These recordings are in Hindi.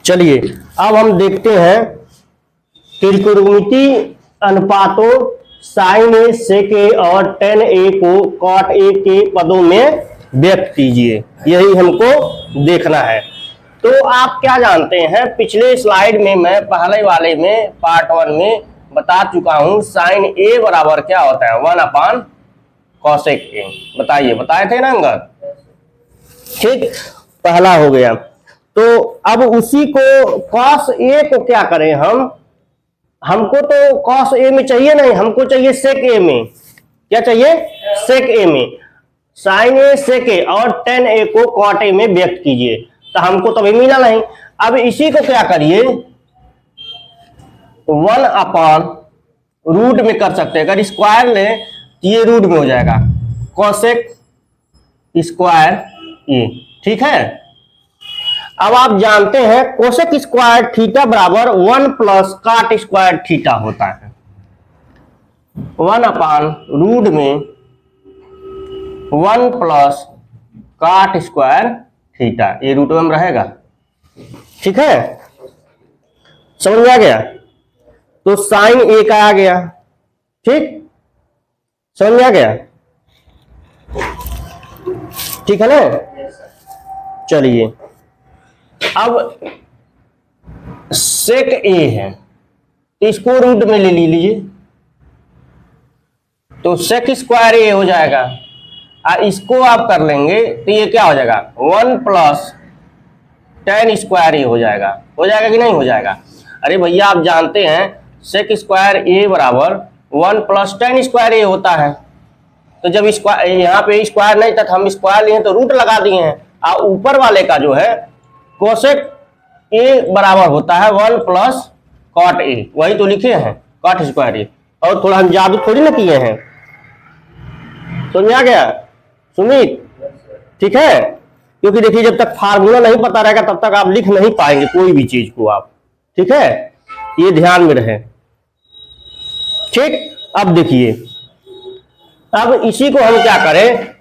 चलिए अब हम देखते हैं त्रिकोणमिति अनुपातों साइन ए सेक ए और टेन ए को कॉट ए के पदों में व्यक्त कीजिए, यही हमको देखना है। तो आप क्या जानते हैं, पिछले स्लाइड में मैं पहले वाले में पार्ट 1 में बता चुका हूं साइन ए बराबर क्या होता है 1 कॉसेक ए। बताइए, बताए थे ना अंगद? ठीक, पहला हो गया। तो अब उसी को कॉस ए को क्या करें हमको तो कॉस ए में चाहिए नहीं, हमको चाहिए सेक ए में। क्या चाहिए? सेक ए में। साइन ए सेक ए और टेन ए को कॉट ए में व्यक्त कीजिए, तो हमको तो अभी मिला नहीं। अब इसी को क्या करिए 1/रूट में कर सकते हैं। अगर स्क्वायर ले तो ये रूट में हो जाएगा कॉसेक स्क्वायर ए। ठीक है, अब आप जानते हैं कोसेक स्क्वायर थीटा बराबर 1 प्लस काट स्क्वायर थीटा होता है। 1/रूट में 1 प्लस काट स्क्वायर थीटा, ये रूट में रहेगा। ठीक है, समझ में आ गया? तो साइन ए का आ गया। ठीक, समझ में आ गया? ठीक है ना? चलिए अब सेक ए है तो इसको रूट में ले लीजिए, तो सेक स्क्वायर ए हो जाएगा। इसको आप कर लेंगे तो ये क्या हो जाएगा 1 प्लस टेन स्क्वायर ए हो जाएगा। हो जाएगा कि नहीं हो जाएगा? अरे भैया आप जानते हैं सेक स्क्वायर ए बराबर 1 प्लस टेन स्क्वायर ए होता है। तो जब स्क्वायर यहाँ पे स्क्वायर नहीं था तो हम स्क्वायर लिए तो रूट लगा दिए हैं। और ऊपर वाले का जो है कोसेक ए बराबर होता है 1 प्लस कॉट ए, वही तो लिखे हैं कॉट स्क्वायर ए। और थोड़ा हम जादू थोड़ी ना किए हैं। समझ आ गया सुमित? ठीक है, क्योंकि देखिए जब तक फार्मूला नहीं पता रहेगा तब तक आप लिख नहीं पाएंगे कोई भी चीज को आप। ठीक है, ये ध्यान में रहे। ठीक, अब देखिए, अब इसी को हम क्या करें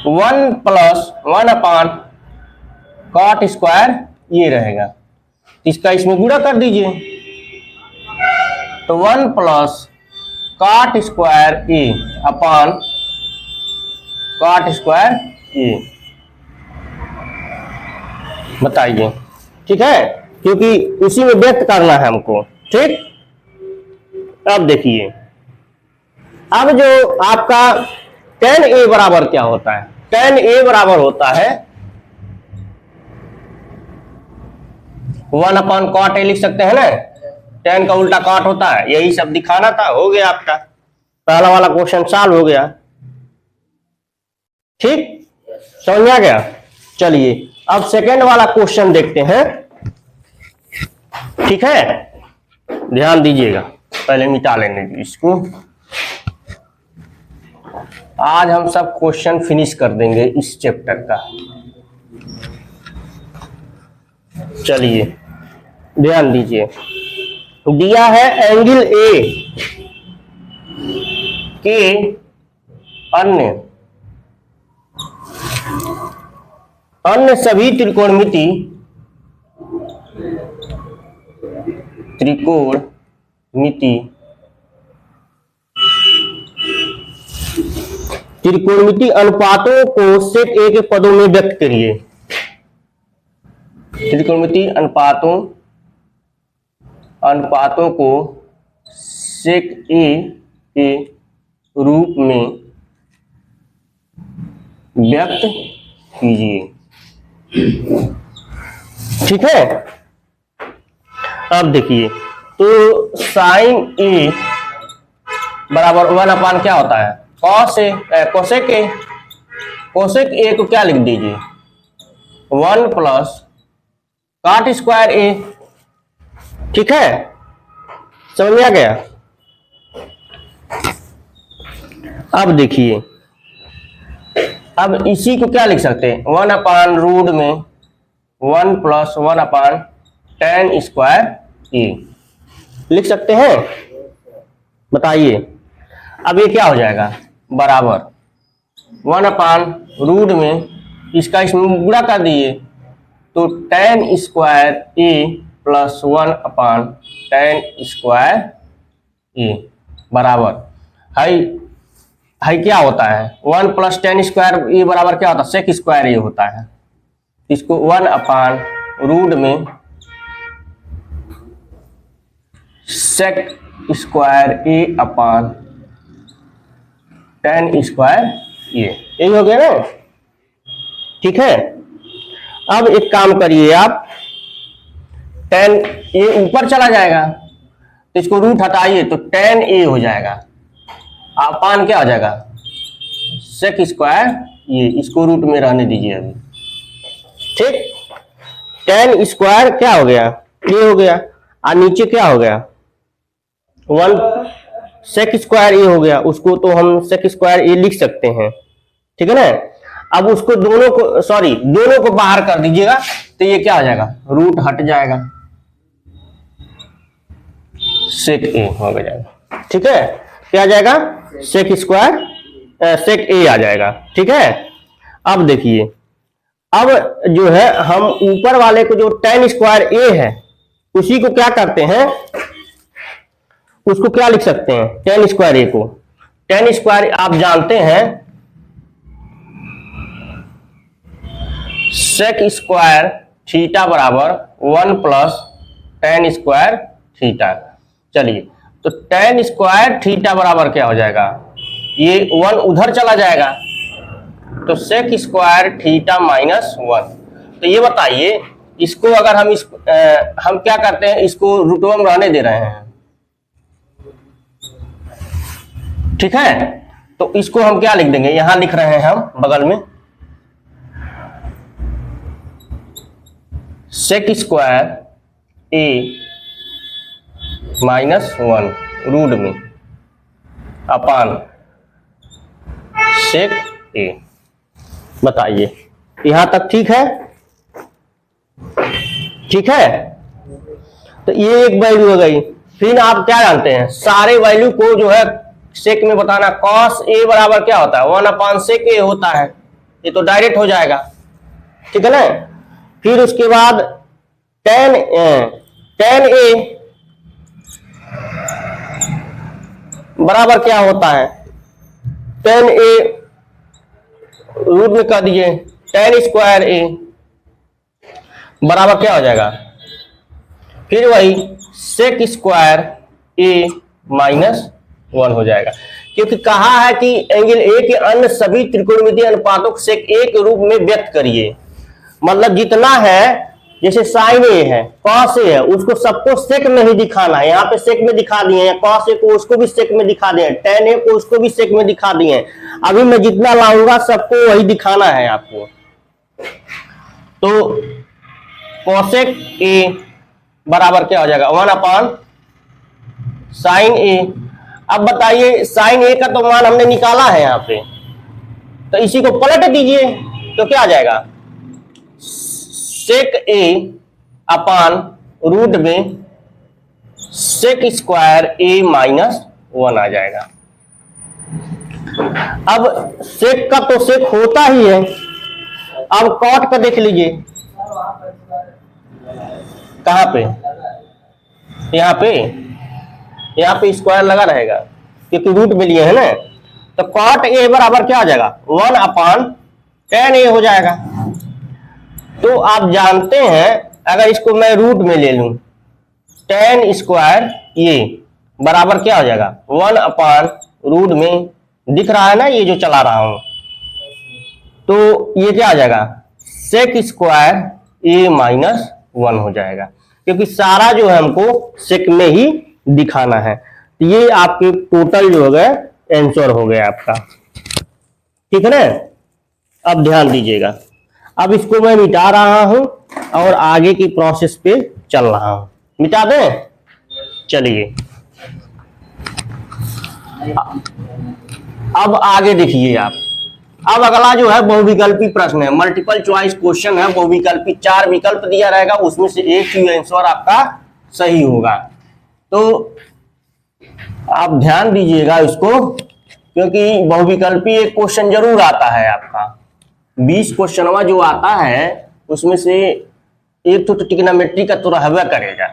1 प्लस 1 कॉट स्क्वायर ये रहेगा, इसका इसमें गुणा कर दीजिए। तो 1 प्लस कॉट स्क्वायर ए अपॉन कॉट स्क्वायर ए। बताइए, ठीक है, क्योंकि उसी में व्यक्त करना है हमको। ठीक, अब देखिए, अब जो आपका टेन ए बराबर क्या होता है? टेन ए बराबर होता है 1 कॉट ए, लिख सकते हैं ना? टेन का उल्टा कॉट होता है, यही सब दिखाना था। हो गया आपका पहला वाला क्वेश्चन सॉल्व हो गया। ठीक, समझ में आ गया? चलिए अब सेकेंड वाला क्वेश्चन देखते हैं। ठीक है, ध्यान दीजिएगा, पहले मिटा लेंगे इसको। आज हम सब क्वेश्चन फिनिश कर देंगे इस चैप्टर का। चलिए ध्यान दीजिए, दिया है एंगल ए के अन्य सभी त्रिकोणमिति अनुपातों को सेक ए के पदों में व्यक्त करिए। त्रिकोणमिति अनुपातों को सेक ए के रूप में व्यक्त कीजिए। ठीक है, अब देखिए, तो साइन ए बराबर 1 क्या होता है कोसेक ए। कोसेक ए को क्या लिख दीजिए 1 प्लस कॉट स्क्वायर ए। ठीक है, समझ में आ गया? अब देखिए, अब इसी को क्या लिख सकते हैं 1/रूट में 1 प्लस 1/टेन स्क्वायर ए लिख सकते हैं। बताइए, अब ये क्या हो जाएगा बराबर 1/रूट में इसका इसमें गुणा कर दिए तो tan square A plus 1 upon tan square ए बराबर है क्या होता है 1 प्लस tan स्क्वायर ए बराबर क्या होता है सेक स्क्वायर ए होता है। इसको 1 अपान रूट में सेक square A upon tan square ए यही हो गया ना। ठीक है, अब एक काम करिए आप tan ए ऊपर चला जाएगा तो इसको रूट हटाइए तो tan ए हो जाएगा अपान क्या हो जाएगा सेक स्क्वायर ये इसको रूट में रहने दीजिए अभी। ठीक, tan स्क्वायर क्या हो गया ये हो गया और नीचे क्या हो गया 1 सेक स्क्वायर ए हो गया, उसको तो हम सेक स्क्वायर ए लिख सकते हैं। ठीक है ना, अब उसको दोनों को बाहर कर दीजिएगा तो ये क्या हो जाएगा रूट हट जाएगा सेक ए हो जाएगा। ठीक है, क्या आ जाएगा सेक स्क्वायर सेक ए आ जाएगा। ठीक है, अब देखिए अब जो है हम ऊपर वाले को जो tan स्क्वायर ए है उसी को क्या करते हैं उसको क्या लिख सकते हैं tan स्क्वायर ए को। tan स्क्वायर आप जानते हैं सेक स्क्वायर थीटा बराबर 1 प्लस tan स्क्वायर थीटा। चलिए तो tan स्क्वायर थीटा बराबर क्या हो जाएगा ये 1 उधर चला जाएगा तो सेक स्क्वायर थीटा माइनस 1। तो ये बताइए इसको अगर हम क्या करते हैं इसको रूटवा में रहने दे रहे हैं। ठीक है, तो इसको हम क्या लिख देंगे यहां लिख रहे हैं हम बगल में सेक स्क्वायर ए माइनस 1 रूट में अपान सेक ए। बताइए यहां तक ठीक है। ठीक है, तो ये एक वैल्यू हो गई। फिर आप क्या जानते हैं सारे वैल्यू को जो है सेक में बताना कॉस ए बराबर क्या होता है 1 अपान सेक ए होता है, ये तो डायरेक्ट हो जाएगा। ठीक है ना, फिर उसके बाद tan ए बराबर क्या होता है tan ए रूट में कर दीजिए tan स्क्वायर ए बराबर क्या हो जाएगा फिर वही सेक स्क्वायर ए माइनस 1 हो जाएगा। क्योंकि कहा है कि एंगल ए के अन्य सभी त्रिकोणमितीय अनुपातों को सेक ए के रूप में व्यक्त करिए। मतलब जितना है जैसे साइन ए है कॉस ए है उसको सबको सेक में ही दिखाना है। यहाँ पे सेक में दिखा दिए हैं, कॉस ए को उसको भी सेक में दिखा दिए, tan ए को उसको भी सेक में दिखा दिए हैं। अभी मैं जितना लाऊंगा सबको वही दिखाना है आपको। तो कोसेक ए बराबर क्या हो जाएगा 1 अपान साइन ए। अब बताइए साइन ए का तो मान हमने निकाला है यहाँ पे, तो इसी को पलट दीजिए तो क्या आ जाएगा सेक ए अपान रूट में सेक स्क्वायर ए माइनस 1 आ जाएगा। अब सेक का तो सेक होता ही है। अब कॉट का देख लीजिए कहां पे यहाँ पे स्क्वायर लगा रहेगा क्योंकि रूट में लिए है ना। तो कॉट ए बराबर क्या हो जाएगा 1 अपान tan ए हो जाएगा। तो आप जानते हैं अगर इसको मैं रूट में ले लूं tan स्क्वायर ए बराबर क्या हो जाएगा 1 अपान रूट में दिख रहा है ना ये जो चला रहा हूं, तो ये क्या आ जाएगा सेक स्क्वायर ए माइनस 1 हो जाएगा क्योंकि सारा जो है हमको सेक में ही दिखाना है। तो ये आपके टोटल जो हो गया आंसर हो गया आपका। ठीक है ना, अब ध्यान दीजिएगा। अब इसको मैं मिटा रहा हूं और आगे की प्रोसेस पे चल रहा हूं। मिटा दें, चलिए अब आगे देखिए आप। अब अगला जो है बहुविकल्पी प्रश्न है, मल्टीपल चॉइस क्वेश्चन है। बहुविकल्पी 4 विकल्प दिया रहेगा, उसमें से एक ही आंसर आपका सही होगा। तो आप ध्यान दीजिएगा इसको क्योंकि बहुविकल्पी एक क्वेश्चन जरूर आता है आपका 20 क्वेश्चनवा जो आता है उसमें से एक तो ट्रिग्नोमेट्री का तो रहबे करेगा,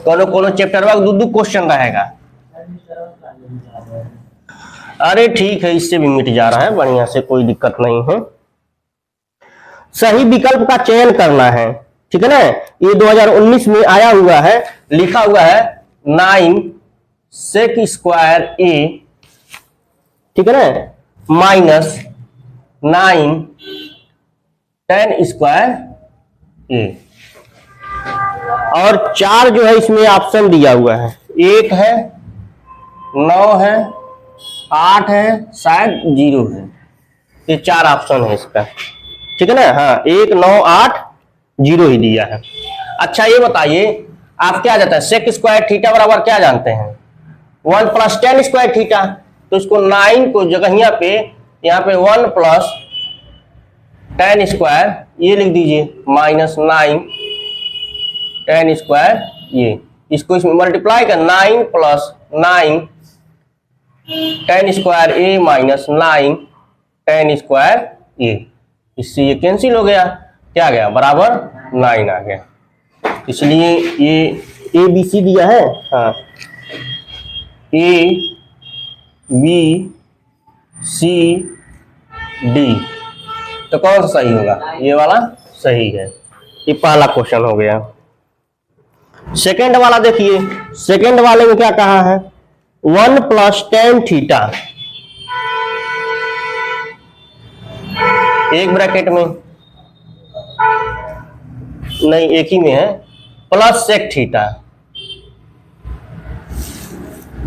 कोनो कोनो चैप्टर में 2-2 क्वेश्चन रहेगा। अरे ठीक है, इससे भी मिट जा रहा है बढ़िया से, कोई दिक्कत नहीं है। सही विकल्प का चयन करना है, ठीक है ना। ये 2019 में आया हुआ है, लिखा हुआ है 9 सेक स्क्वायर ए, ठीक है ना, माइनस 9 10 स्क्वायर ए। और 4 जो है इसमें ऑप्शन दिया हुआ है, 1 है, 9 है, 8 है, शायद 0 है। ये 4 ऑप्शन है इसका, ठीक है ना। हाँ, 1, 9, 8, 0 ही दिया है। अच्छा ये बताइए, आप क्या जानते हैं सेक स्क्वायर थीटा बराबर क्या जानते हैं? 1 + tan स्क्वायर थीटा। तो इसको 9 को जगहिया पे यहाँ पे 1 + tan स्क्वायर ये लिख दीजिए, -9 tan स्क्वायर ये। इसको इसमें मल्टीप्लाई कर 9 + 9 tan स्क्वायर ए -9 tan स्क्वायर ए। इससे ये कैंसिल हो गया, क्या गया बराबर 9 आ गया। इसलिए ये ABC दिया है, हाँ A B C D, तो कौन सा सही होगा? ये वाला सही है। ये पहला क्वेश्चन हो गया। सेकंड वाला देखिए, सेकंड वाले में क्या कहा है? 1 + tan थीटा, एक ब्रैकेट में नहीं, एक ही में है, प्लस सेक थीटा,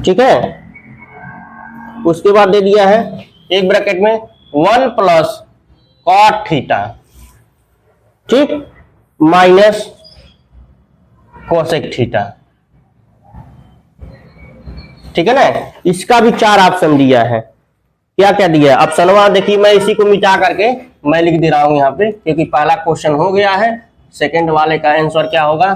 ठीक है। उसके बाद दे दिया है एक ब्रैकेट में 1 + cot थीटा, ठीक, माइनस कोसेक थीटा, ठीक है ना। इसका भी 4 ऑप्शन दिया है। क्या क्या दिया है? ऑप्शन वन देखिए, मैं इसी को मिटा करके मैं लिख दे रहा हूं यहाँ पे, क्योंकि पहला क्वेश्चन हो गया है। सेकंड वाले का आंसर क्या होगा?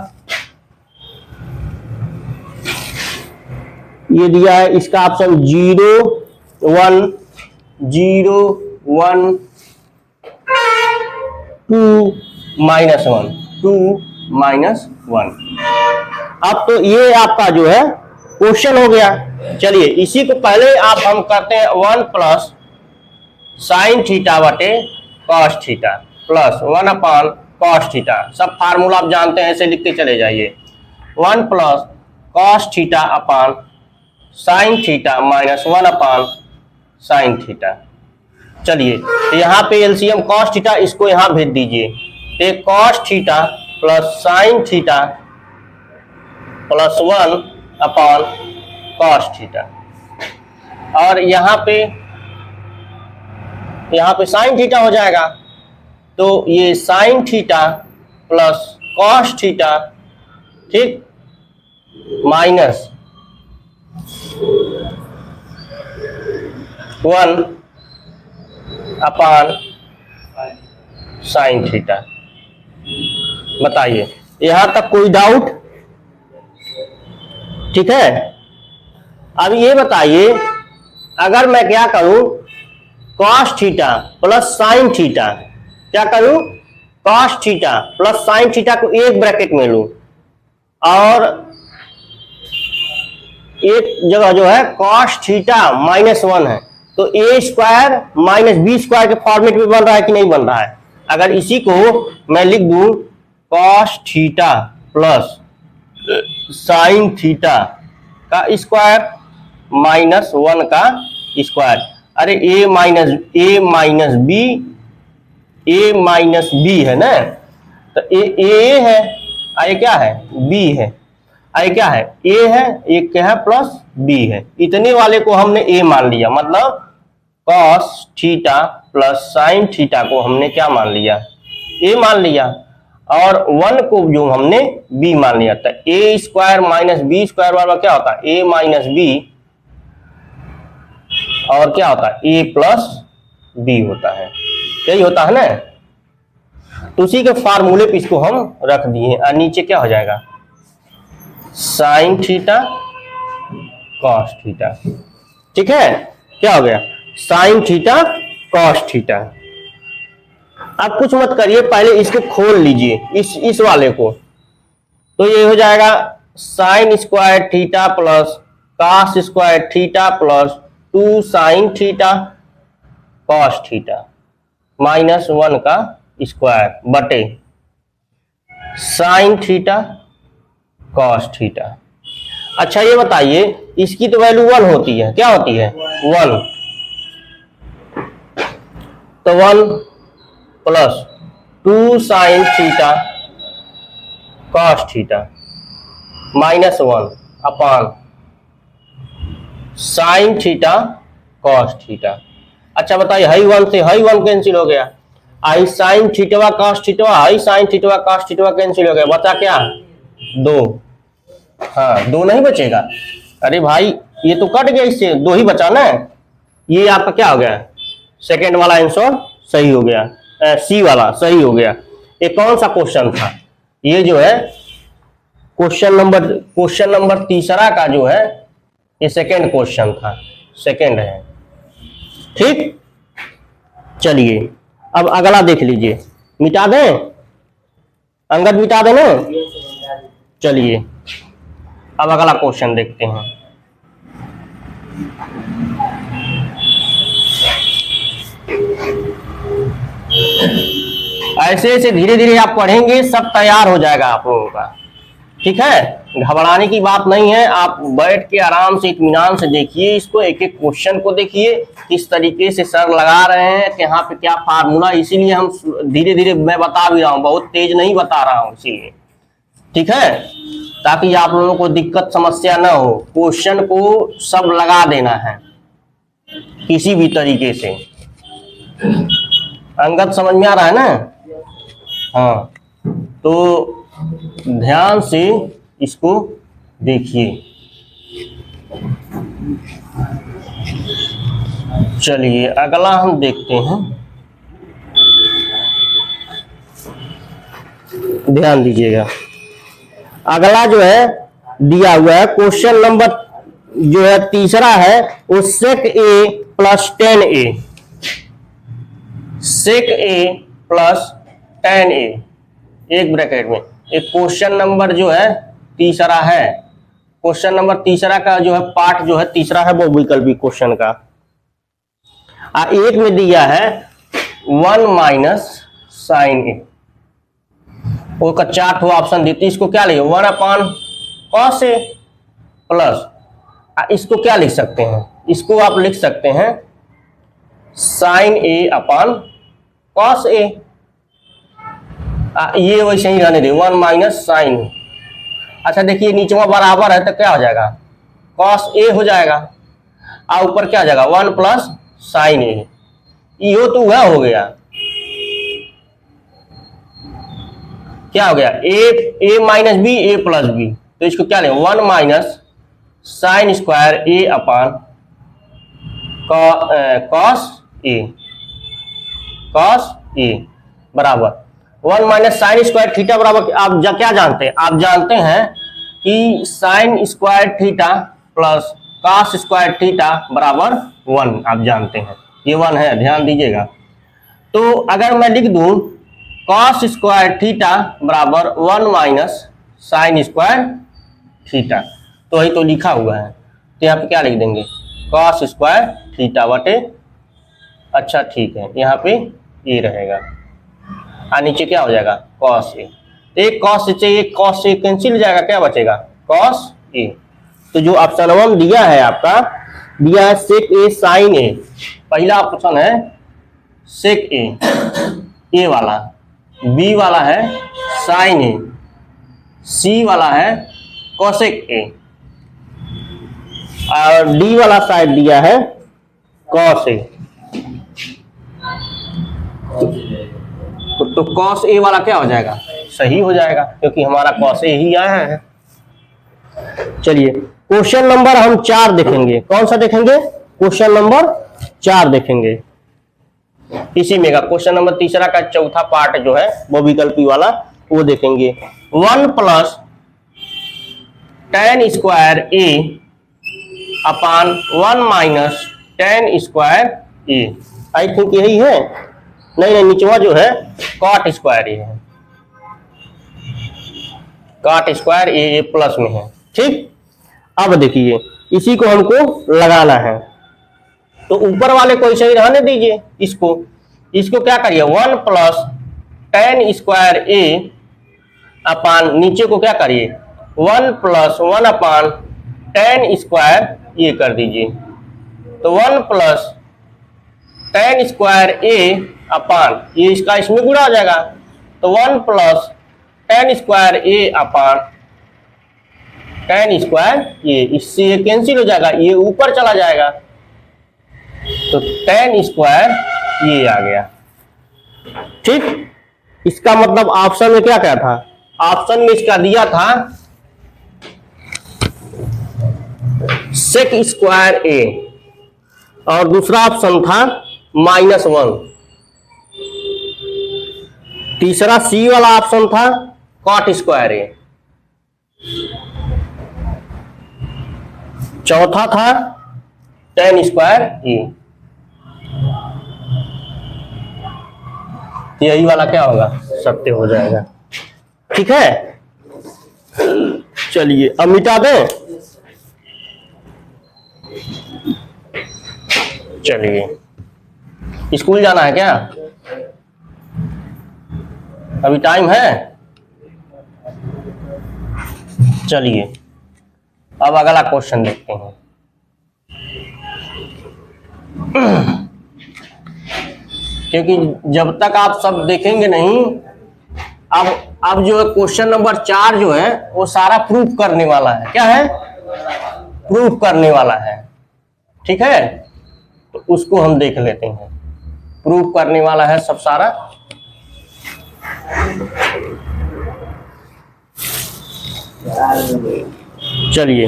ये दिया है इसका ऑप्शन 0 1 0 1 2 -1 2 -1। अब तो ये आपका जो है क्वेश्चन हो गया। चलिए इसी को पहले आप हम करते हैं 1 + sin थीटा बटे cos theta plus 1 cos theta. सब फार्मूला आप जानते हैं, ऐसे लिखते चले जाइए। 1 + cos theta sin theta -1 sin theta. चलिए तो यहाँ पे एलसीएम cos थीटा, इसको यहाँ भेज दीजिए। तो cos theta plus sin theta plus 1 cos theta, और यहाँ पे sin थीटा हो जाएगा। तो ये sin theta plus cos theta, ठीक, माइनस 1 sin थीटा। बताइए यहां तक कोई डाउट? ठीक है। अब ये बताइए, अगर मैं क्या करूं, cos theta plus sin theta, क्या करूं, cos theta plus sin theta को एक ब्रैकेट में लूं, और एक जगह जो है cos थीटा -1 है, तो a² - b² के फॉर्मेट में बन रहा है कि नहीं बन रहा है? अगर इसी को मैं लिख दूं cos theta plus sin theta का स्क्वायर -1 का स्क्वायर, अरे a माइनस b है ना, तो a है, ये क्या है, b है, ये क्या है, a है, एक क्या है प्लस b है। इतने वाले को हमने a मान लिया, मतलब cos theta plus sin theta को हमने क्या मान लिया, a मान लिया, और 1 को जो हमने b मान लिया था। a² - b² बराबर क्या होता है, a माइनस b, और क्या होता है, a प्लस b होता है। यही होता है ना। तो उसी के फार्मूले पे इसको हम रख दिए, और नीचे क्या हो जाएगा, sin थीटा cos थीटा। ठीक है, क्या हो गया, sin थीटा cos थीटा। आप कुछ मत करिए, पहले इसको खोल लीजिए, इस वाले को। तो ये हो जाएगा sine square theta plus cos square theta plus 2 sign theta cos theta -1 का स्क्वायर बटे साइन थीटा कॉस थीटा। अच्छा ये बताइए, इसकी तो वैल्यू 1 होती है, क्या होती है 1, तो 1 plus 2 sign theta cos theta -1 अपान साइन थीटा कॉस थीटा। अच्छा बताइए, हाई 1 से हाई 1 कैंसिल हो गया, आई साइन थीटवा कॉस थीटवा, हाई साइन थीटवा कॉस थीटवा कैंसिल हो गया, बचा क्या 2। हाँ 2 नहीं बचेगा, अरे भाई ये तो कट गया, इससे 2 ही बचा ना। ये आपका क्या हो गया, सेकेंड वाला आंसर सही हो गया, सी वाला सही हो गया। ये कौन सा क्वेश्चन था, ये जो है क्वेश्चन नंबर तीसरा का जो है ये सेकेंड क्वेश्चन था, सेकेंड है। ठीक, चलिए अब अगला देख लीजिए, मिटा दें अंगद, मिटा दें ना। चलिए अब अगला क्वेश्चन देखते हैं। ऐसे ऐसे धीरे धीरे आप पढ़ेंगे, सब तैयार हो जाएगा आप लोगों का। ठीक है, घबराने की बात नहीं है, आप बैठ के आराम से इत्मीनान से देखिए, इसको एक एक क्वेश्चन को देखिए किस तरीके से सर लगा रहे हैं, यहाँ पे क्या फार्मूला, इसीलिए हम धीरे धीरे मैं बता भी रहा हूँ, बहुत तेज नहीं बता रहा हूँ इसीलिए। ठीक है, ताकि आप लोगों को दिक्कत समस्या ना हो, क्वेश्चन को सब लगा देना है किसी भी तरीके से। अंगद समझ में आ रहा है ना? हाँ, तो ध्यान से इसको देखिए। चलिए अगला हम देखते हैं, ध्यान दीजिएगा। अगला जो है दिया हुआ है क्वेश्चन नंबर जो है तीसरा है, वो sec a plus 10a, sec a plus 10a एक ब्रैकेट में। एक क्वेश्चन नंबर जो है तीसरा है, क्वेश्चन नंबर तीसरा का जो है पार्ट जो है तीसरा है वो विकल्पी क्वेश्चन का। एक में दिया है 1 माइनस साइन ए, वो का 4 ठो ऑप्शन देती, इसको क्या लिखे 1 अपान कॉस ए प्लस, इसको क्या लिख सकते हैं, इसको आप लिख सकते हैं sign A upon cos A. ये वैसे ही रहने दे 1 माइनस साइन। अच्छा देखिए नीचे बराबर है तो क्या हो जाएगा कॉस ए हो जाएगा, और ऊपर क्या हो जाएगा 1 प्लस साइन ए, यो तो वह हो गया, क्या हो गया ए माइनस बी ए प्लस बी, तो इसको क्या ले 1 minus sign square A upon cos A बराबर 1 माइनस साइन स्क्वायर थीटा बराबर, आप क्या जानते हैं, आप जानते हैं कि sine square theta plus cos square theta बराबर 1, आप जानते हैं ये 1 है, ध्यान दीजिएगा। तो अगर मैं लिख दूं कॉस स्क्वायर थीटा बराबर 1 माइनस साइन स्क्वायर थीटा, तो वही तो लिखा हुआ है, तो यहाँ पे क्या लिख देंगे कॉस स्क्वायर थीटा बटे, अच्छा ठीक है यहाँ पे ये रहेगा, और नीचे क्या हो जाएगा कॉस ए, एक कॉस से एक कॉस से कैंसिल हो जाएगा, क्या बचेगा कॉस ए। तो जो ऑप्शन 1 दिया है आपका, दिया है सेक ए साइन ए, पहला ऑप्शन है सेक ए वाला, बी वाला है साइन ए, सी वाला है कोसेक ए, और डी वाला साइड दिया है कॉस ए। तो कॉस ए वाला क्या हो जाएगा सही हो जाएगा, क्योंकि हमारा कॉस ए ही आया है। चलिए क्वेश्चन नंबर हम 4 देखेंगे, कौन सा देखेंगे क्वेश्चन नंबर 4 देखेंगे, इसी में का क्वेश्चन नंबर तीसरा का चौथा पार्ट जो है वो विकल्पी वाला वो देखेंगे। 1 plus tan square A upon 1 minus tan square A, I think यही है नहीं नहीं, निचवा जो है कॉट स्क्वायर ए है, कॉट स्क्वायर ए प्लस में है। ठीक, अब देखिए इसी को हमको लगाना है, तो ऊपर वाले को ऐसे ही रहने दीजिए। इसको क्या करिए, 1 प्लस tan स्क्वायर ए अपान नीचे को क्या करिए 1 प्लस 1 अपान tan स्क्वायर ए कर दीजिए। तो 1 प्लस tan स्क्वायर ए अपान ये इसका इसमें गुणा हो जाएगा, तो 1 plus tan square A upon tan square ये, इससे ये कैंसिल हो जाएगा, ये ऊपर चला जाएगा, तो tan स्क्वायर ये आ गया। ठीक, इसका मतलब ऑप्शन में क्या क्या था, ऑप्शन में इसका दिया था sec स्क्वायर ए, और दूसरा ऑप्शन था -1, तीसरा सी वाला ऑप्शन था कॉट स्क्वायर ए, चौथा था tan स्क्वायर ए। यही वाला क्या होगा, सत्य हो जाएगा। ठीक है, चलिए अब मिटा दें। चलिए स्कूल जाना है क्या, अभी टाइम है? चलिए अब अगला क्वेश्चन देखते हैं। क्योंकि जब तक आप सब देखेंगे नहीं, अब जो है क्वेश्चन नंबर 4 जो है वो सारा प्रूफ करने वाला है। क्या है, प्रूफ करने वाला है। ठीक है, तो उसको हम देख लेते हैं, प्रूफ करने वाला है सब सारा। चलिए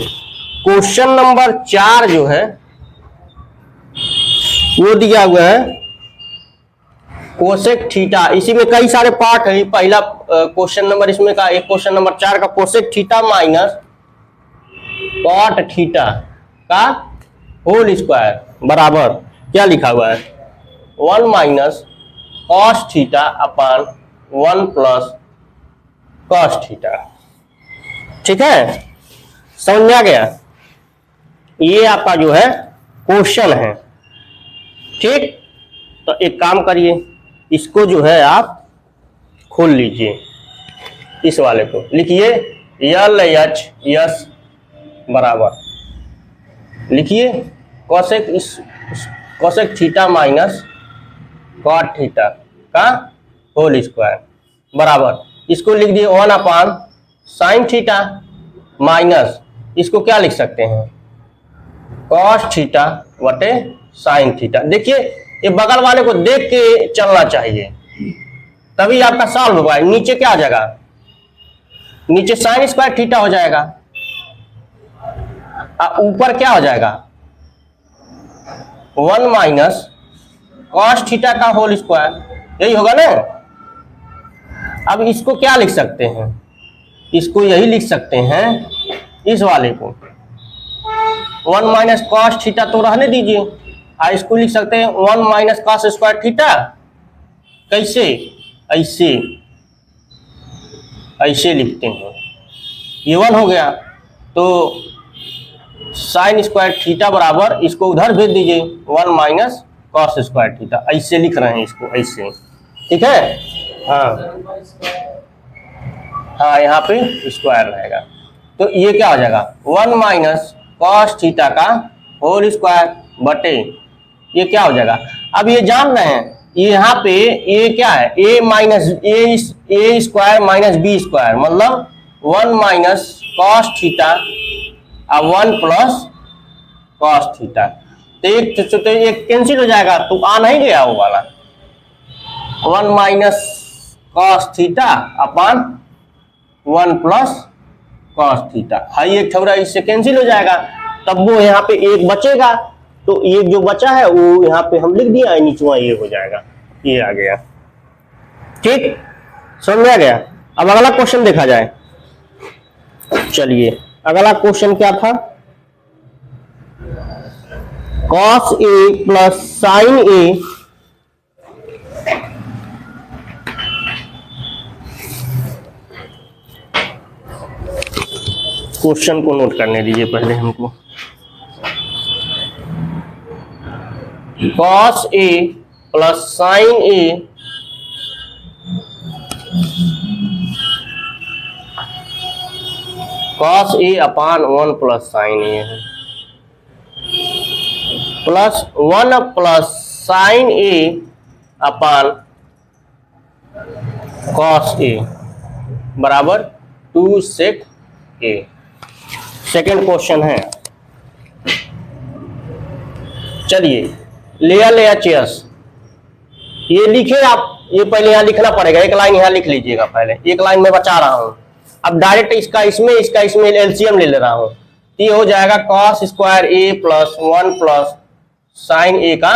क्वेश्चन नंबर 4 जो है वो दिया हुआ है कोसेक थीटा। इसी में कई सारे पार्ट है। पहला क्वेश्चन नंबर इसमें का, एक क्वेश्चन नंबर 4 का cosec theta minus cot theta का होल स्क्वायर बराबर क्या लिखा हुआ है, 1 minus cos theta upon 1 plus cos theta. ठीक है, समझ में आ गया? ये आपका जो है क्वेश्चन है। ठीक, तो एक काम करिए, इसको जो है आप खोल लीजिए, इस वाले को लिखिए LHS बराबर लिखिए cosec theta minus cot theta का होल स्क्वायर बराबर, इसको लिख दिए 1 अपान साइन थीटा माइनस, इसको क्या लिख सकते हैं, कॉस थीटा बटे साइन थीटा। देखिए ये बगल वाले को देख के चलना चाहिए, तभी आपका सॉल्व होगा। नीचे क्या आ जाएगा, नीचे साइन स्क्वायर थीटा हो जाएगा, ऊपर क्या हो जाएगा 1 माइनस कॉस थीटा का होल स्क्वायर, यही होगा ना। अब इसको क्या लिख सकते हैं, इसको यही लिख सकते हैं, इस वाले को 1 माइनस कॉस थीटा तो रहने दीजिए, इसको लिख सकते हैं 1 माइनस कॉस स्क्वायर थीटा। कैसे, ऐसे ऐसे लिखते हैं, ये 1 हो गया, तो साइन स्क्वायर थीटा बराबर इसको उधर भेज दीजिए 1 माइनस कॉस स्क्वायर थीटा, ऐसे लिख रहे हैं इसको, ऐसे। ठीक है, हाँ यहाँ पे स्क्वायर रहेगा, तो ये क्या हो जाएगा 1 माइनस कॉस थीटा का होल स्क्वायर बटे ये क्या हो जाएगा। अब ये जान रहे हैं, यहाँ पे ये क्या है, a minus A square minus B square, मतलब 1 माइनस कॉस थीटा और 1 प्लस कॉस थीटा। तो एक कैंसिल हो जाएगा, तो आ नहीं गया वो वाला 1 minus cos theta upon 1 plus cos theta. High एक ठोरा इससे कैंसिल हो जाएगा, तब वो यहाँ पे एक बचेगा, तो ये जो बचा है वो यहाँ पे हम लिख दिया, नीचवा ये हो जाएगा, ये आ गया। ठीक, समझ में आ गया? अब अगला क्वेश्चन देखा जाए। चलिए अगला क्वेश्चन क्या था, cos A plus sine A question को नोट करने दीजिए पहले हमको। cos A plus sin A cos A upon 1 plus sin A है, plus 1 plus sin A upon cos A बराबर 2 sec A। सेकेंड क्वेश्चन है, चलिए लेयर चेयर्स, ये लिखे आप, ये पहले यहाँ लिखना पड़ेगा, एक लाइन यहाँ लिख लीजिएगा, पहले एक लाइन में बचा रहा हूं। अब डायरेक्ट इसका इसमें एलसीएम ले रहा हूं, ये हो जाएगा cos square A plus 1 plus sine A का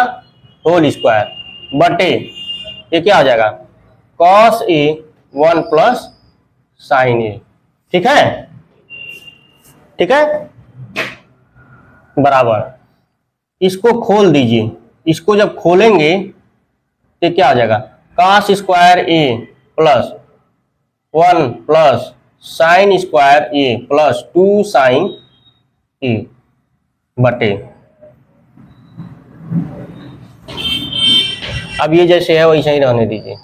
होल स्क्वायर बटे ये क्या हो जाएगा cos A 1 plus sine A। ठीक है, ठीक है, बराबर इसको खोल दीजिए, इसको जब खोलेंगे तो क्या आ जाएगा cos square A plus 1 plus sine square A plus 2 sine A बटे, अब ये जैसे है वैसे ही रहने दीजिए,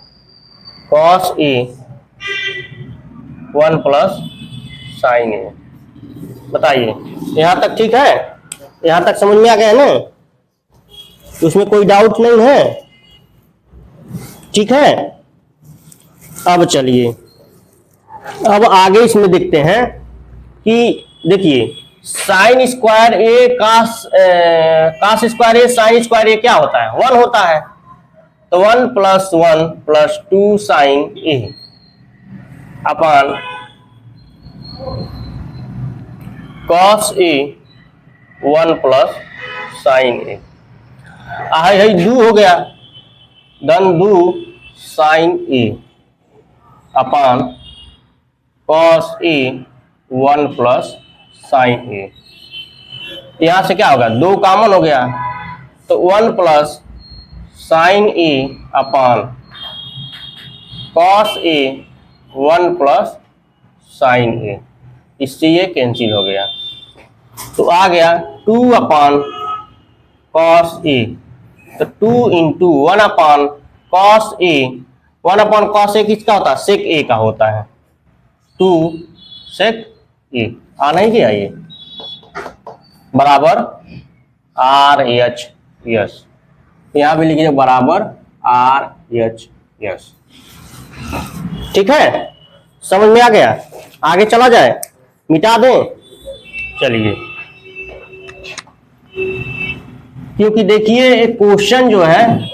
cos A 1 plus sine A। बताइए यहां तक ठीक है, यहां तक समझ में आ गया है ना, उसमें कोई डाउट नहीं है, ठीक है। अब चलिए अब आगे इसमें देखते हैं कि देखिए sine square A cos square A sine square A क्या होता है 1 होता है, तो 1 plus 1 plus 2 sine A upon cos A 1 plus sine A, है 2 हो गया, धन 2 sine A upon cos A 1 plus sine A। यहां से क्या होगा 2 कॉमन हो गया, तो 1 plus sine A upon cos A 1 plus sine A, इससे ये कैंसिल हो गया, तो आ गया 2 अपान cos A, तो 2 into 1 upon cos A, 1 upon cos A किसका होता है सेक A का होता है, 2 सेक A आ नहीं गया ये बराबर RHS, यहां भी लिखिए बराबर RHS। ठीक है, समझ में आ गया, आगे चला जाए, मिटा दें। चलिए क्योंकि देखिए एक क्वेश्चन जो है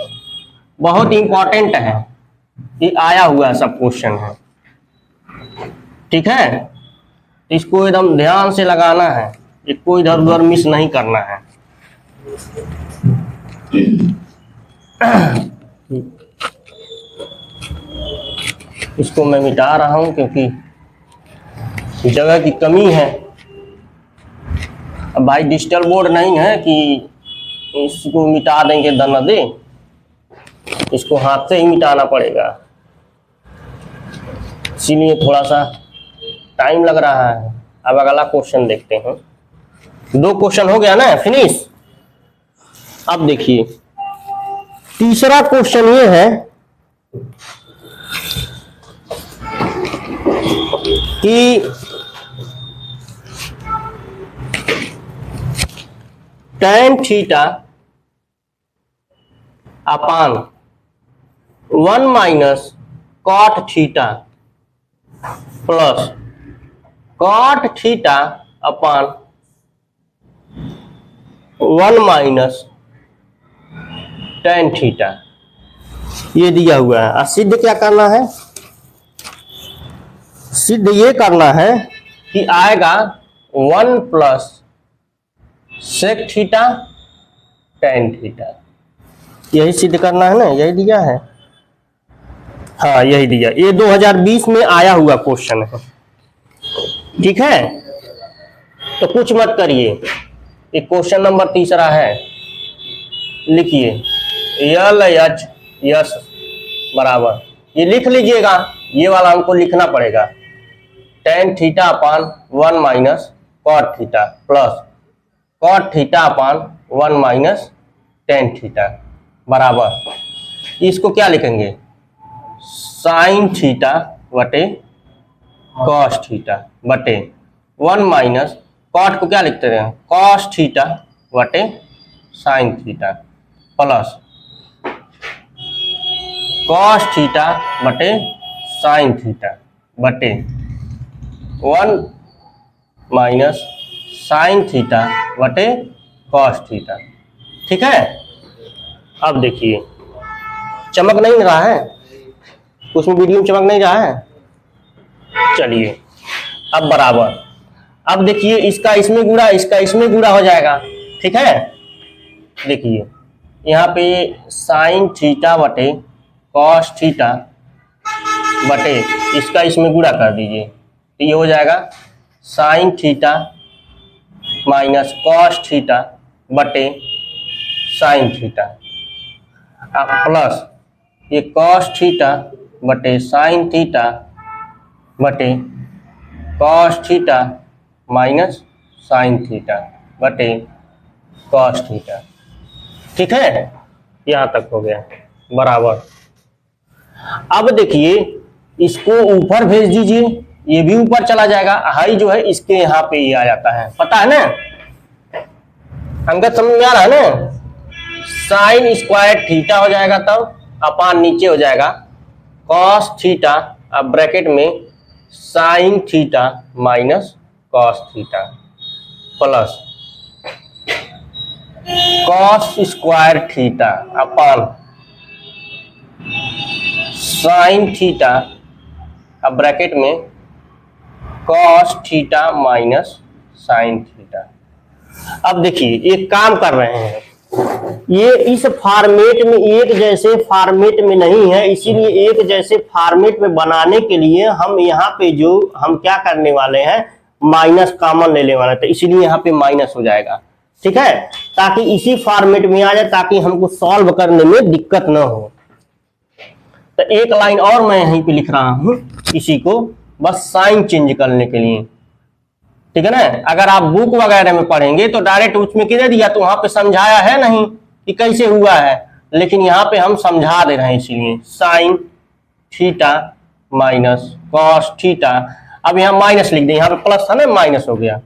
बहुत इंपॉर्टेंट है, ये आया हुआ सब क्वेश्चन है, ठीक है, इसको एकदम ध्यान से लगाना है, इसको इधर उधर मिस नहीं करना है। इसको मैं मिटा रहा हूं क्योंकि जगह की कमी है। अब भाई डिजिटल बोर्ड नहीं है कि इसको मिटा देंगे दना दे, इसको हाथ से ही मिटाना पड़ेगा, इसीलिए थोड़ा सा टाइम लग रहा है। अब अगला क्वेश्चन देखते हैं, 2 क्वेश्चन हो गया ना फिनिश। अब देखिए तीसरा क्वेश्चन ये है कि tan theta upon 1 minus cot theta plus cot theta upon 1 minus tan theta, ये दिया हुआ है। सिद्ध क्या करना है, सिद्ध ये करना है कि आएगा 1 plus sec theta tan theta, यही सिद्ध करना है ना, यही दिया है, हाँ यही दिया, ये 2020 में आया हुआ क्वेश्चन है, ठीक है। तो कुछ मत करिए, ये क्वेश्चन नंबर तीसरा है, लिखिए LHS बराबर, ये लिख लीजिएगा, ये वाला हमको लिखना पड़ेगा tan theta upon 1 minus cot theta plus cot theta upon 1 minus tan theta बराबर इसको क्या लिखेंगे साइन थीटा बटे कॉस थीटा बटे 1 माइनस कॉट को क्या लिखते हैं कॉस थीटा बटे sine theta plus cos theta बटे साइन थीटा बटे 1 माइनस साइन थीटा बटे कॉस थीटा। ठीक है, अब देखिए चमक नहीं रहा है, उसमें वीडियो में चमक नहीं रहा है। चलिए अब बराबर, अब देखिए इसका इसमें गुणा इसका इसमें गुणा हो जाएगा। ठीक है, देखिए यहाँ पे साइन थीटा बटे कॉस थीटा बटे इसका इसमें गुणा कर दीजिए तो ये हो जाएगा sign theta minus cos theta बटे साइन थीटा प्लस ये कॉस थीटा बटे साइन थीटा बटे cos theta minus sine theta बटे कॉस थीटा। ठीक है, यहाँ तक हो गया बराबर। अब देखिए इसको ऊपर भेज दीजिए, ये भी ऊपर चला जाएगा, हाई जो है इसके यहाँ पे ये आ जाता है, पता है ना, अंकल समझ में आ रहा है ना। साइन स्क्वायर थीटा हो जाएगा तब अपान नीचे हो जाएगा कॉस थीटा, अब ब्रैकेट में sine theta minus cos theta plus cos square theta upon sine theta, अब ब्रैकेट में cos theta minus sine theta. अब देखिए एक काम कर रहे हैं, ये इस फॉर्मेट में एक जैसे फॉर्मेट में नहीं है, इसीलिए एक जैसे फॉर्मेट में बनाने के लिए हम यहाँ पे जो हम क्या करने वाले हैं माइनस कॉमन लेने वाले थे, इसीलिए यहाँ पे माइनस हो जाएगा। ठीक है, ताकि इसी फॉर्मेट में आ जाए, ताकि हमको सॉल्व करने में दिक्कत ना हो। तो एक लाइन और मैं यहीं पे लिख रहा हूं इसी को, बस साइन चेंज करने के लिए। ठीक है ना, अगर आप बुक वगैरह में पढ़ेंगे तो डायरेक्ट उसमें किधर दिया तो वहां पे समझाया है नहीं कि कैसे हुआ है, लेकिन यहाँ पे हम समझा दे रहे हैं, इसीलिए sign theta minus cos theta. अब यहाँ माइनस लिख दें, यहाँ पे प्लस था ना, माइनस हो गया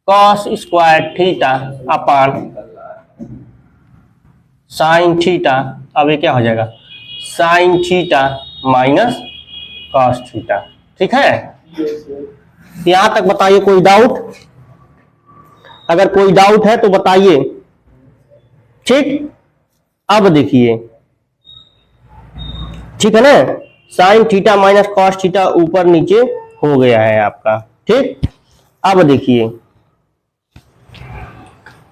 cos square theta upon sine theta. अब ये क्या हो जाएगा sign theta minus cos theta. ठीक है, यहां तक बताइए कोई डाउट, अगर कोई डाउट है तो बताइए। ठीक, अब देखिए, ठीक है ना, sign theta minus cos theta ऊपर नीचे हो गया है आपका। ठीक, अब देखिए,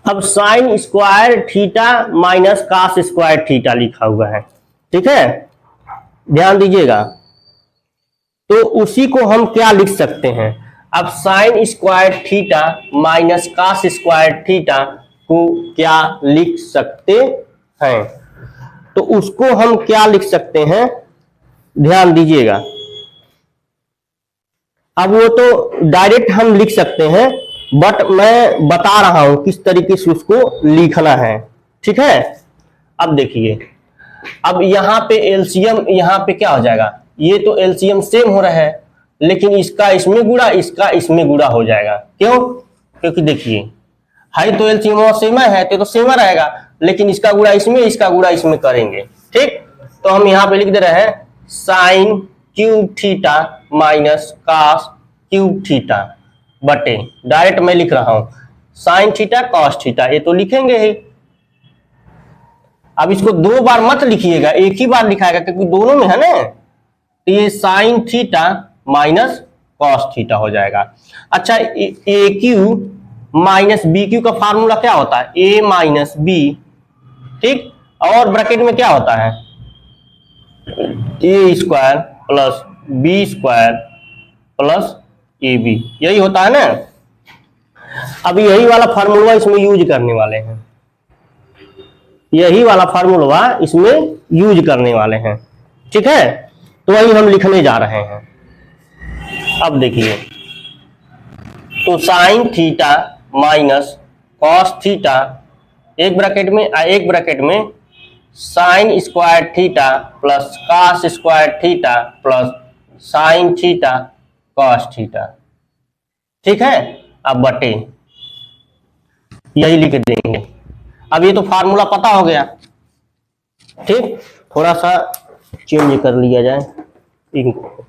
अब sine square theta minus cos square theta लिखा हुआ है। ठीक है, ध्यान दीजिएगा, तो उसी को हम क्या लिख सकते हैं, अब sine square theta minus cos square theta को क्या लिख सकते हैं, तो उसको हम क्या लिख सकते हैं, ध्यान दीजिएगा। अब वो तो डायरेक्ट हम लिख सकते हैं, बट मैं बता रहा हूं किस तरीके से उसको लिखना है। ठीक है, अब देखिए, अब यहाँ पे एलसीएम, यहाँ पे क्या हो जाएगा, ये तो एलसीएम सेम हो रहा है, लेकिन इसका इसमें गुणा इसका इसमें गुणा हो जाएगा। क्यों, क्योंकि देखिए हाई तो एलसीएम सेम है तो सेम रहेगा, लेकिन इसका गुणा इसमें करेंगे। ठीक, तो हम यहाँ पे लिख दे रहे हैं sine cube theta minus cos cube theta बटे, डायरेक्ट मैं लिख रहा हूं साइन थीटा कॉस थीटा, ये तो लिखेंगे ही। अब इसको दो बार मत लिखिएगा, एक ही बार लिखाएगा, क्योंकि दोनों में है ना, तो ये sign theta minus cos theta हो जाएगा। अच्छा, ए क्यू माइनस बी क्यू का फार्मूला क्या होता है, ए माइनस बी। ठीक, और ब्रैकेट में क्या होता है A square plus B square plus A B, यही होता है ना। अब यही वाला फार्मूला इसमें यूज करने वाले हैं, यही वाला फार्मूला इसमें यूज करने वाले हैं। ठीक है, तो वही हम लिखने जा रहे हैं। अब देखिए, तो sine theta minus cos theta, एक ब्रैकेट में sine square theta plus cos square theta plus sign theta cos theta. ठीक है, अब बटे यही लिख देंगे। अब ये तो फार्मूला पता हो गया। ठीक, थोड़ा सा चेंज कर लिया जाए इनको।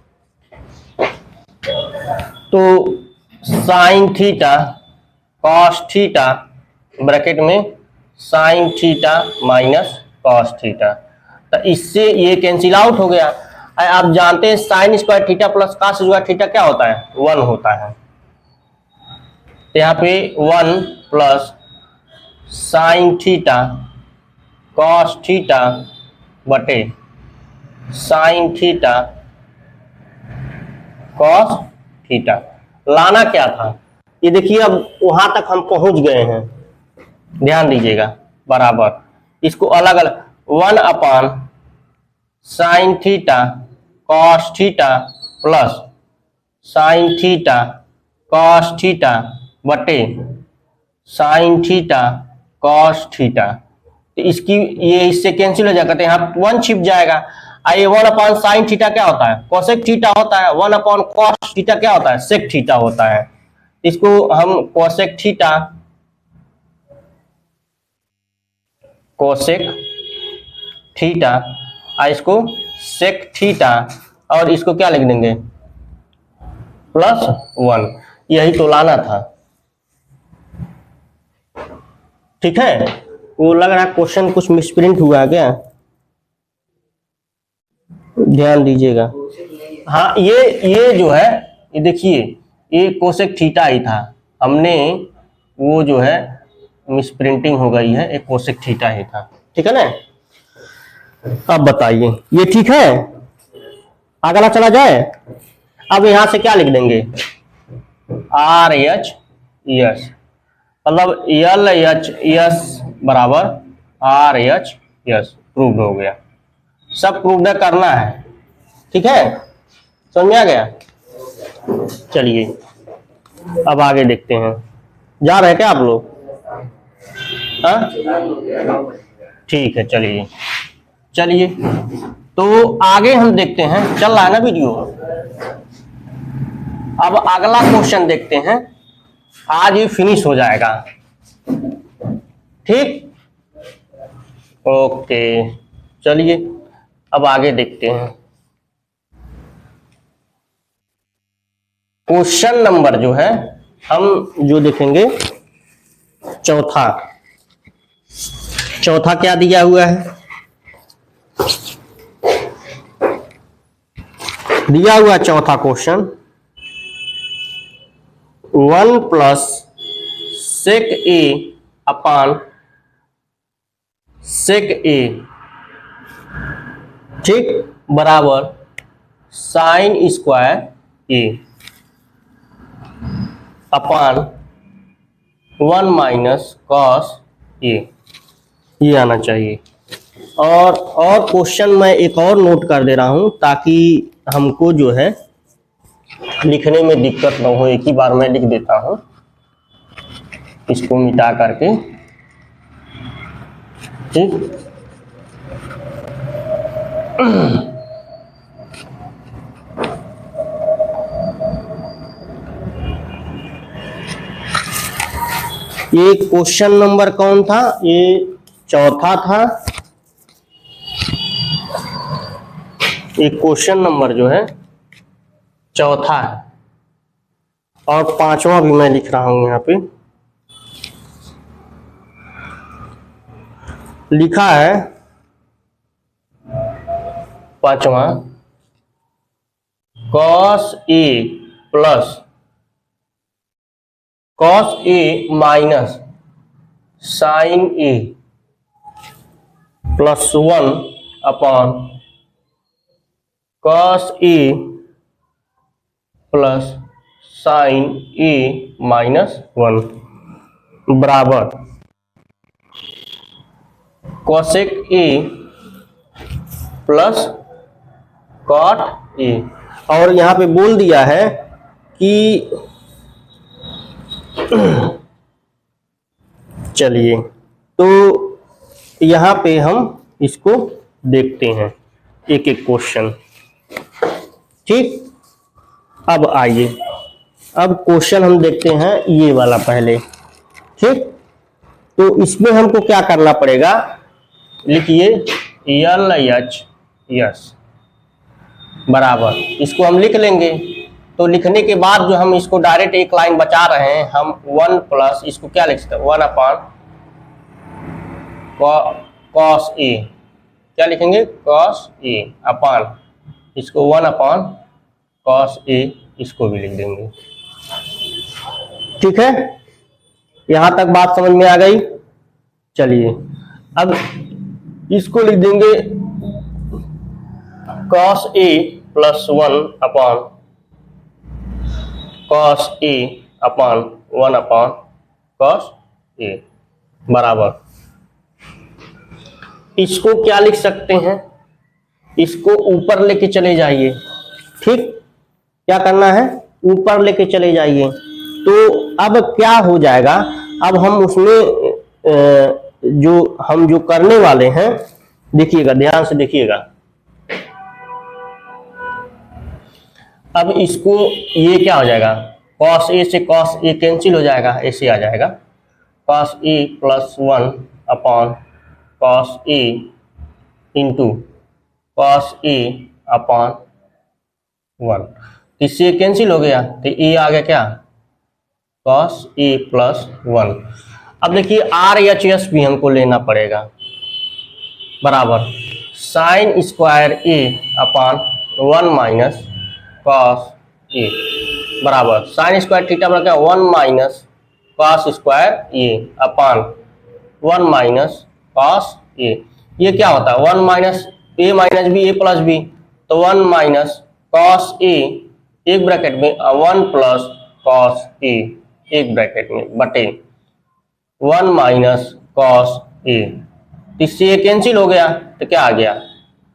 तो sine theta cos theta bracket में sine theta minus cos theta, तो इससे ये कैंसिल आउट हो गया। आप जानते हैं sine square theta plus cos square theta क्या होता है, 1 होता है। तो यहाँ पे 1 plus sign theta cos theta बटे साइन थीटा कॉस थीटा। लाना क्या था, ये देखिए अब वहां तक हम पहुंच गए हैं, ध्यान दीजिएगा। बराबर इसको अलग अलग 1 अपान sign theta cos theta plus sign theta cos theta बटे साइन थीटा कॉस थीटा। तो इसकी ये इससे कैंसिल हो जाएगा, तो यहाँ 1 छिप जाएगा। ये 1 अपॉन साइन थीटा क्या होता है, कोसेक थीटा होता है। 1 अपॉन कॉस थीटा क्या होता है, सेक थीटा होता है। इसको हम कोसेक थीटा इसको सेक थीटा और इसको क्या लिख देंगे +1। यही तो लाना था। ठीक है, वो लग रहा है क्वेश्चन कुछ मिसप्रिंट हुआ है क्या, ध्यान दीजिएगा। हाँ, ये जो है, ये देखिए ये कोसेक थीटा ही था, हमने वो जो है मिसप्रिंटिंग हो गई है, एक कोसेक थीटा ही था। ठीक है ना, अब बताइए ये ठीक है, अगला चला जाए। अब यहां से क्या लिख देंगे, RHS, मतलब LHS बराबर RHS। प्रूव्ड हो गया, सब प्रूव्ड करना है। ठीक है, समझ में आ गया। चलिए अब आगे देखते हैं, जा रहे हैं क्या आप लोग? ठीक है, चलिए तो आगे हम देखते हैं, चल रहा है ना वीडियो। अब अगला क्वेश्चन देखते हैं, आज ये फिनिश हो जाएगा। ठीक, ओके, चलिए अब आगे देखते हैं। क्वेश्चन नंबर जो है हम जो देखेंगे चौथा क्या दिया हुआ है, दिया हुआ चौथा क्वेश्चन 1 प्लस सेक ए अपान सेक ए, ठीक, बराबर sign square A upon 1 minus cos A, ये आना चाहिए। और क्वेश्चन मैं एक और नोट कर दे रहा हूं ताकि हमको जो है लिखने में दिक्कत ना हो, एक ही बार मैं लिख देता हूं, इसको मिटा करके। ठीक, ये क्वेश्चन नंबर कौन था, ये चौथा था। ये क्वेश्चन नंबर जो है चौथा है, और पांचवा भी मैं लिख रहा हूं। यहां पे लिखा है पांचवा, cos A plus cos A minus sine A +1 upon cos A plus sine A -1 बराबर cosec A plus cot A. और यहाँ पे बोल दिया है कि चलिए, तो यहाँ पे हम इसको देखते हैं एक एक क्वेश्चन। ठीक, अब आइए, अब क्वेश्चन हम देखते हैं ये वाला पहले। ठीक, तो इसमें हमको क्या करना पड़ेगा, लिखिए LHS बराबर, इसको हम लिख लेंगे। तो लिखने के बाद जो हम इसको डायरेक्ट एक लाइन बचा रहे हैं, हम 1 प्लस इसको क्या लिख सकते हैं, 1 अपान कॉस ए, क्या लिखेंगे, कॉस ए अपान, इसको 1 अपान कॉस ए, इसको भी लिख देंगे। ठीक है, यहां तक बात समझ में आ गई। चलिए, अब इसको लिख देंगे cos A plus 1 upon cos A upon 1 upon cos A बराबर, इसको क्या लिख सकते हैं, इसको ऊपर लेके चले जाइए। ठीक, क्या करना है, ऊपर लेके चले जाइए। तो अब क्या हो जाएगा, अब हम उसमें जो करने वाले हैं, देखिएगा, ध्यान से देखिएगा। अब इसको ये क्या हो जाएगा, कॉस ए से कॉस ए कैंसिल हो जाएगा, ऐसे आ जाएगा cos A plus 1 upon cos A into cos A upon 1, इससे कैंसिल हो गया, तो ए आ गया क्या, कॉस ए प्लस 1। अब देखिए RHS भी हमको लेना पड़ेगा, बराबर sign square A upon 1 minus cos A, बराबर साइन स्क्वायर थीटा बराबर क्या, 1 minus cos square A upon 1 minus cos A. ये क्या होता है, 1 माइनस ए माइनस बी, ए प्लस बी, तो 1 माइनस कॉस ए एक ब्रैकेट में 1 प्लस कॉस ए एक ब्रैकेट में बटे 1 माइनस कॉस ए, इससे ये कैंसिल हो गया, तो क्या आ गया,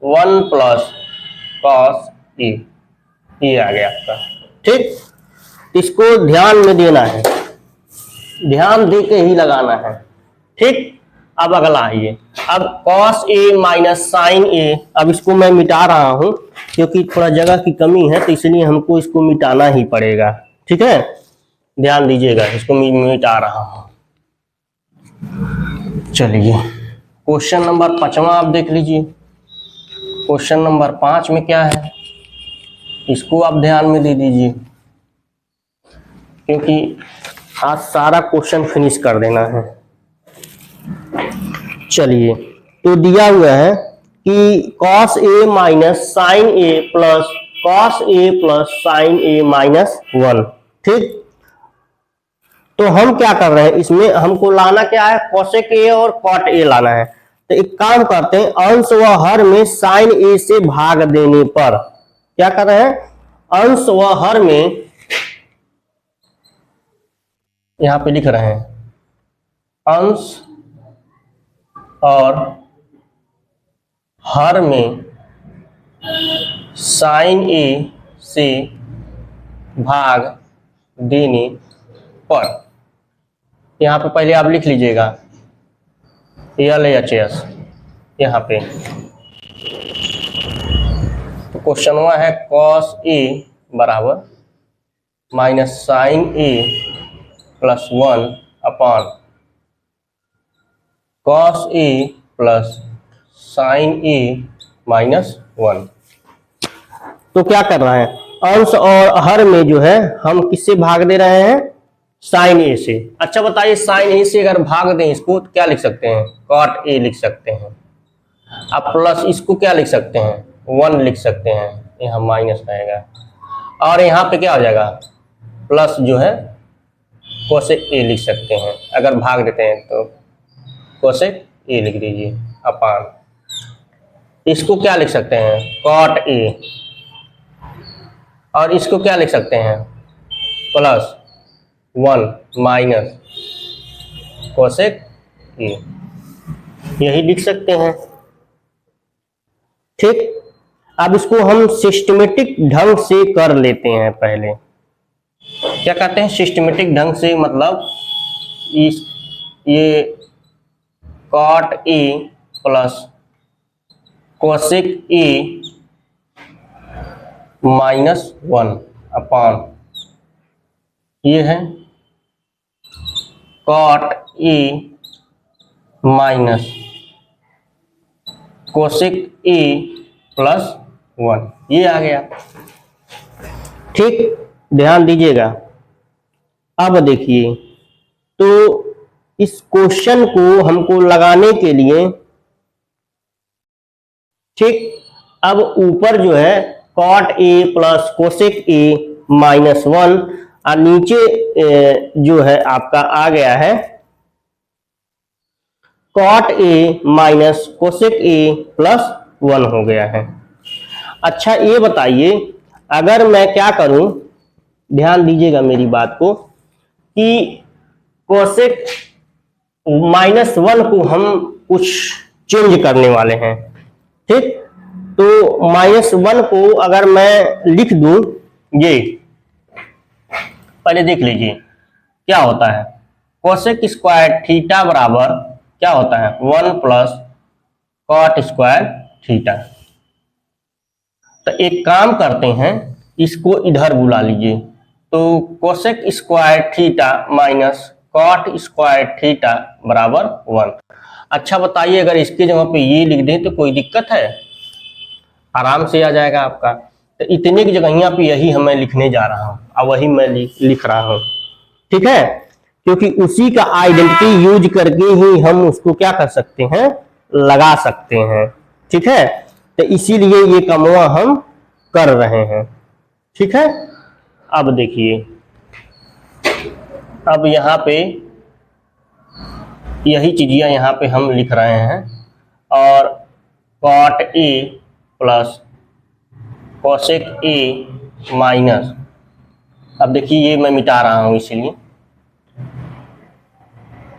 1 प्लस कॉस ए, ये आ गया आपका। ठीक, इसको ध्यान में देना है, ध्यान दे के ही लगाना है। ठीक, अब अगला आइए, अब कॉस ए माइनस साइन ए, अब इसको मैं मिटा रहा हूं क्योंकि थोड़ा जगह की कमी है, तो इसलिए हमको इसको मिटाना ही पड़ेगा। ठीक है, ध्यान दीजिएगा, इसको मिटा रहा हूं। चलिए, क्वेश्चन नंबर 5वां आप देख लीजिए। क्वेश्चन नंबर 5 में क्या है, इसको आप ध्यान में दे दीजिए, क्योंकि आज सारा क्वेश्चन फिनिश कर देना है। चलिए, तो दिया हुआ है कि cos a minus sine A plus cos a plus sine A minus 1। ठीक, तो हम क्या कर रहे हैं, इसमें हमको लाना क्या है, cosec a और cot a लाना है। तो एक काम करते हैं, अंश व हर में साइन a से भाग देने पर क्या कर रहे हैं, अंश व हर में, यहां पे लिख रहे हैं अंश और हर में साइन ए से भाग देने पर, यहाँ पे पहले आप लिख लीजिएगा LHS यहाँ पे। तो क्वेश्चन हुआ है cos A बराबर minus sine A plus 1 upon cos A plus sine A minus 1। तो क्या कर रहा है, अंश और हर में जो है हम किससे भाग दे रहे हैं, साइन ए से। अच्छा बताइए, साइन ए से अगर भाग दें इसको तो क्या लिख सकते हैं, कॉट ए लिख सकते हैं। अब प्लस इसको क्या लिख सकते हैं, 1 लिख सकते हैं, यहाँ माइनस आएगा, और यहाँ पे क्या हो जाएगा, प्लस जो है कोसेक ए लिख सकते हैं। अगर भाग देते हैं तो कोसेक ए लिख दीजिए अपान, इसको क्या लिख सकते हैं, कॉट ए, और इसको क्या लिख सकते हैं, प्लस 1 माइनस कोसेक ए, यही लिख सकते हैं। ठीक, अब इसको हम सिस्टमेटिक ढंग से कर लेते हैं पहले। क्या कहते हैं सिस्टमेटिक ढंग से, मतलब इस ये cot A plus cosec A -1 upon ये है cot A minus cosec A +1, ये आ गया। ठीक, ध्यान दीजिएगा। अब देखिए, तो इस क्वेश्चन को हमको लगाने के लिए, ठीक, अब ऊपर जो है cot A plus cosec A -1 और नीचे जो है आपका आ गया है cot A minus cosec A +1 हो गया है। अच्छा, ये बताइए, अगर मैं क्या करूं, ध्यान दीजिएगा मेरी बात को, कि कोसेक -1 को हम कुछ चेंज करने वाले हैं। ठीक, तो -1 को अगर मैं लिख दूं, ये पहले देख लीजिए क्या होता है। कोसेक स्क्वायर थीटा बराबर क्या होता है 1 + कॉट स्क्वायर थीटा। तो एक काम करते हैं, इसको इधर बुला लीजिए, तो cosec square theta minus cot square theta बराबर 1। अच्छा बताइए, अगर इसके जगह पे ये लिख दें तो कोई दिक्कत है? आराम से आ जाएगा आपका। तो इतने की जगह यहाँ पे यही हमें लिखने जा रहा हूँ और वही मैं लिख रहा हूँ। ठीक है, क्योंकि उसी का आइडेंटिटी यूज करके ही हम उसको क्या कर सकते हैं, लगा सकते हैं। ठीक है, तो इसीलिए ये कमवा हम कर रहे हैं। ठीक है, अब देखिए, अब यहाँ पे यही चीज़ें यहाँ पे हम लिख रहे हैं, और cot A plus cosec A minus, अब देखिए ये मैं मिटा रहा हूँ, इसलिए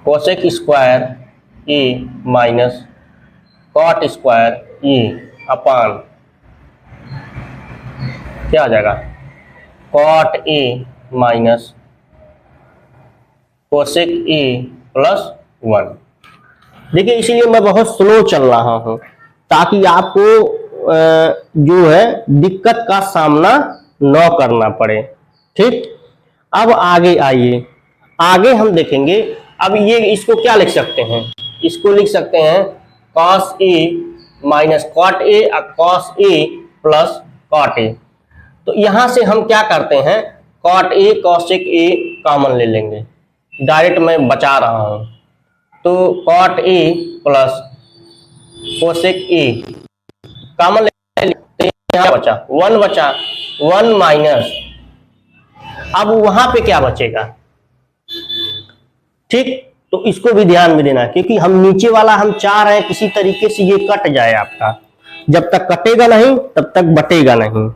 cosec square A minus cot square A upon क्या आ जाएगा cot A minus cosec A +1। देखिए, इसीलिए मैं बहुत स्लो चल रहा हूं ताकि आपको जो है दिक्कत का सामना न करना पड़े। ठीक, अब आगे आइए, आगे हम देखेंगे। अब ये इसको क्या लिख सकते हैं, इसको लिख सकते हैं cos A minus cot A और cos A plus cot A. तो यहां से हम क्या करते हैं, cot A cosec A common ले लेंगे, डायरेक्ट मैं बचा रहा हूं। तो cot A plus cosec A common ले लेते, यहाँ बचा 1 बचा, 1 माइनस, अब वहां पे क्या बचेगा। ठीक, तो इसको भी ध्यान में देना, क्योंकि हम नीचे वाला हम चाह रहे हैं किसी तरीके से ये कट जाए आपका। जब तक कटेगा नहीं तब तक बटेगा नहीं।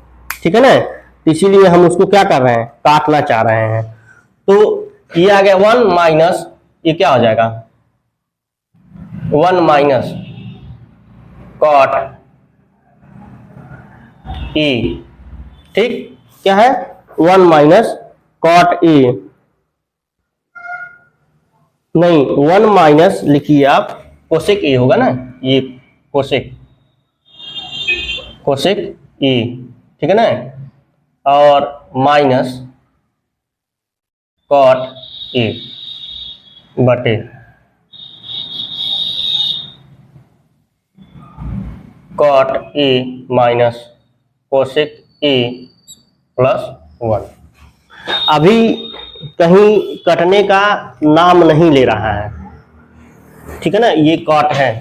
ठीक है ना, तो इसीलिए हम उसको क्या कर रहे हैं, काटना चाह रहे हैं। तो ये आ गया 1 माइनस, ये क्या हो जाएगा 1 माइनस कॉट ए। ठीक, क्या है 1 माइनस कॉट ए, नहीं 1 माइनस लिखिए आप कोसेक ए होगा ना, ये कोसेक ए, ठीक है ना, और माइनस कॉट ए बटे cot A minus cosec A +1। अभी कहीं कटने का नाम नहीं ले रहा है। ठीक है ना, ये कॉट है।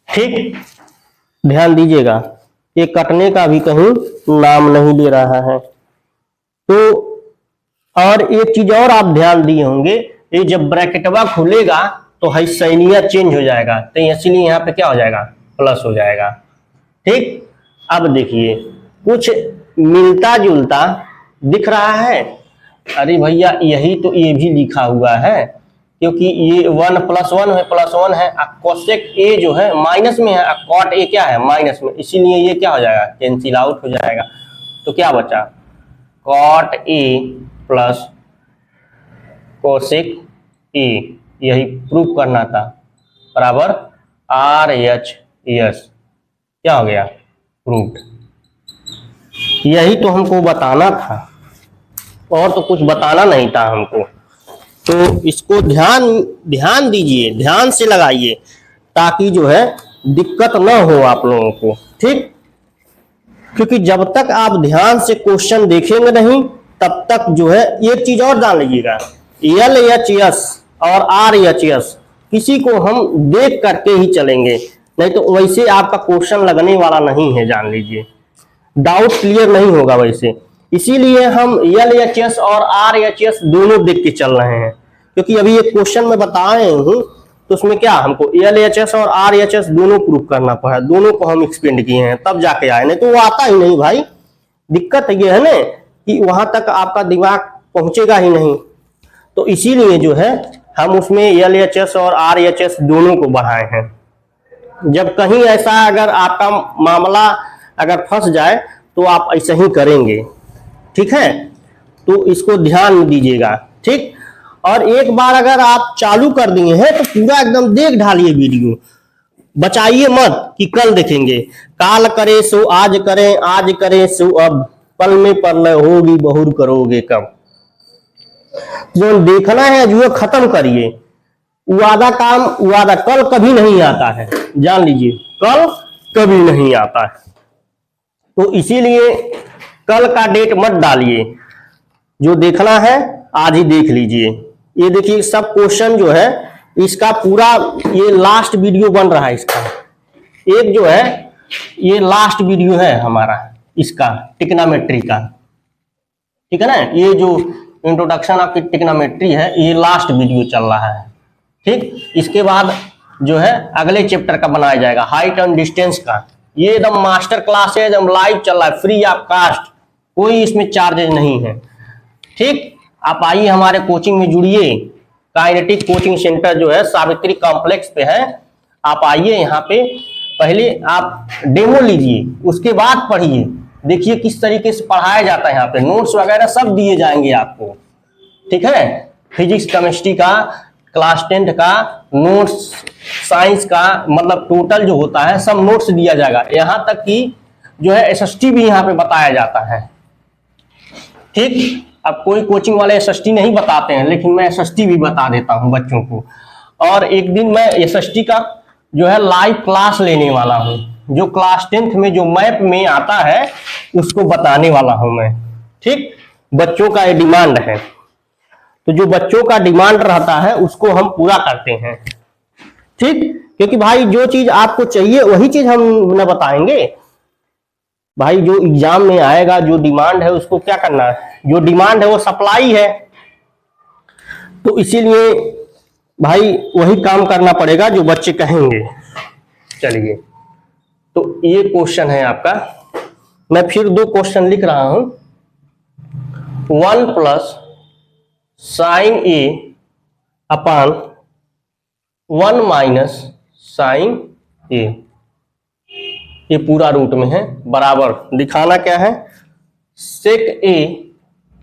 ठीक, ध्यान दीजिएगा, ये कटने का भी कहीं नाम नहीं ले रहा है। तो और एक चीज और आप ध्यान दिए होंगे, ये जब ब्रैकेटवा खुलेगा तो हैसैनिया चेंज हो जाएगा, तो इसलिए यहाँ पे क्या हो जाएगा प्लस हो जाएगा। ठीक, अब देखिए कुछ मिलता जुलता दिख रहा है। अरे भैया, यही तो ये भी लिखा हुआ है, क्योंकि ये 1 + 1 है, +1 है, कोसेक ए जो है माइनस में है, कॉट ए क्या है माइनस में, इसीलिए ये क्या हो जाएगा कैंसिल आउट हो जाएगा। तो क्या बचा, cot A plus cosec A, यही प्रूफ करना था, बराबर आर एच एस, क्या हो गया, प्रूफ। यही तो हमको बताना था, और तो कुछ बताना नहीं था हमको। तो इसको ध्यान दीजिए, ध्यान से लगाइए, ताकि जो है दिक्कत ना हो आप लोगों को, ठीक। क्योंकि जब तक आप ध्यान से क्वेश्चन देखेंगे नहीं, तब तक जो है, एक चीज और जान लीजिएगा, LHS और RHS किसी को हम देख करके ही चलेंगे, नहीं तो वैसे आपका क्वेश्चन लगने वाला नहीं है, जान लीजिए, डाउट क्लियर नहीं होगा वैसे। इसीलिए हम LHS और RHS दोनों देख के चल रहे हैं, क्योंकि अभी एक क्वेश्चन में बताए हूं, तो उसमें क्या हमको LHS और RHS दोनों प्रूफ करना पड़ा, दोनों को हम एक्सपेंड किए हैं, तब जाके आए, नहीं तो वो आता ही नहीं भाई। दिक्कत ये है ना कि वहां तक आपका दिमाग पहुंचेगा ही नहीं। तो इसीलिए जो है हम उसमें LHS और RHS दोनों को बढ़ाए हैं। जब कहीं ऐसा अगर आपका मामला अगर फंस जाए तो आप ऐसा ही करेंगे, ठीक है। तो इसको ध्यान दीजिएगा, ठीक। और एक बार अगर आप चालू कर दिए हैं तो पूरा एकदम देख ढालिए वीडियो, बचाइए मत कि कल देखेंगे। काल करे सो आज करें, आज करें सो अब, पल में परलय होगी बहुर करोगे कब। जो देखना है जो खत्म करिए। वादा काम वादा कल कभी नहीं आता है, जान लीजिए, कल कभी नहीं आता है। तो इसीलिए कल का डेट मत डालिए, जो देखना है आज ही देख लीजिए। ये देखिए सब क्वेश्चन जो है इसका पूरा, ये लास्ट वीडियो बन रहा है इसका, एक जो है ये लास्ट वीडियो है हमारा इसका टिग्नोमेट्री का, ठीक है ना। ये जो इंट्रोडक्शन ऑफ टिग्नोमेट्री है, ये लास्ट वीडियो चल रहा है, ठीक। इसके बाद जो है अगले चैप्टर का बनाया जाएगा, हाइट एंड डिस्टेंस का। ये एकदम मास्टर क्लास है, एकदम लाइव चल रहा है, फ्री ऑफ कास्ट, कोई इसमें चार्जेज नहीं है, ठीक। आप आइए हमारे कोचिंग में जुड़िए। काइनेटिक कोचिंग सेंटर जो है सावित्री कॉम्प्लेक्स पे है, आप आइए यहाँ पे, पहले आप डेमो लीजिए, उसके बाद पढ़िए, देखिए किस तरीके से पढ़ाया जाता है। यहाँ पे नोट्स वगैरह सब दिए जाएंगे आपको, ठीक है। फिजिक्स केमिस्ट्री का, क्लास 10 का नोट्स, साइंस का, मतलब टोटल जो होता है सब नोट्स दिया जाएगा। यहाँ तक कि जो है SST भी यहाँ पे बताया जाता है, ठीक। अब कोई कोचिंग वाले SST नहीं बताते हैं, लेकिन मैं SST भी बता देता हूँ बच्चों को। और एक दिन मैं SST का जो है लाइव क्लास लेने वाला हूँ, जो क्लास 10th में जो मैप में आता है उसको बताने वाला हूँ मैं, ठीक। बच्चों का ये डिमांड है, तो जो बच्चों का डिमांड रहता है उसको हम पूरा करते हैं, ठीक। क्योंकि भाई जो चीज आपको चाहिए वही चीज हम न बताएंगे भाई। जो एग्जाम में आएगा, जो डिमांड है उसको क्या करना है, जो डिमांड है वो सप्लाई है, तो इसीलिए भाई वही काम करना पड़ेगा जो बच्चे कहेंगे। चलिए, तो ये क्वेश्चन है आपका, मैं फिर 2 क्वेश्चन लिख रहा हूं। 1 plus sine A upon 1 minus sine ए, ये पूरा रूट में है, बराबर दिखाना क्या है, सेक ए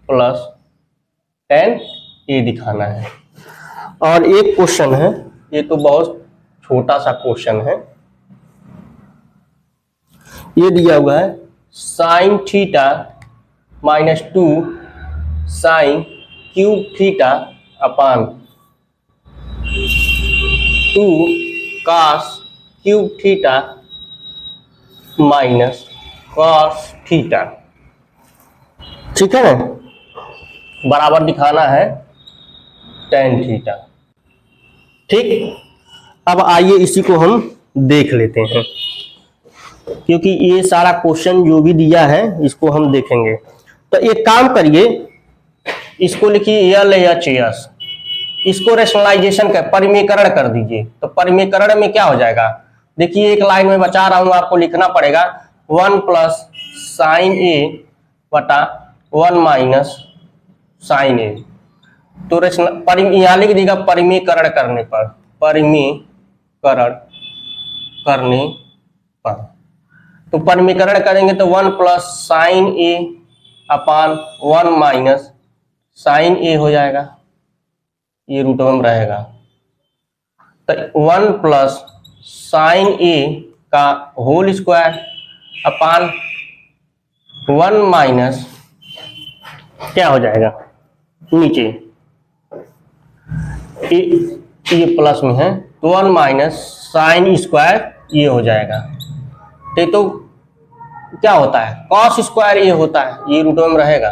प्लस tan ए दिखाना है। और एक क्वेश्चन है, ये तो बहुत छोटा सा क्वेश्चन है, ये दिया हुआ है sign theta minus 2 sine cube theta upon 2 cos cube theta minus cos theta, ठीक है ना। बराबर दिखाना है tan थीटा, ठीक। अब आइए इसी को हम देख लेते हैं, क्योंकि ये सारा क्वेश्चन जो भी दिया है इसको हम देखेंगे। तो एक काम करिए, इसको लिखिए LHS, इसको रेशनलाइजेशन का परिमेयकरण कर दीजिए। तो परिमेयकरण में क्या हो जाएगा, देखिए एक लाइन में बचा रहा हूं, आपको लिखना पड़ेगा 1 प्लस साइन ए बटा 1 माइनस साइन ए। तो यहाँ लिख देगा परिमेयकरण करने पर, परिमेयकरण करने पर। तो परमीकरण करेंगे तो 1 plus sine A upon 1 minus sine ए हो जाएगा, ये रूट में रहेगा। तो 1 प्लस साइन ए का होल स्क्वायर अपान 1 माइनस क्या हो जाएगा नीचे ये प्लस में है तो 1 माइनस साइन स्क्वायर ये हो जाएगा। तो क्या होता है कॉस स्क्वायर ये होता है, ये रूट में रहेगा।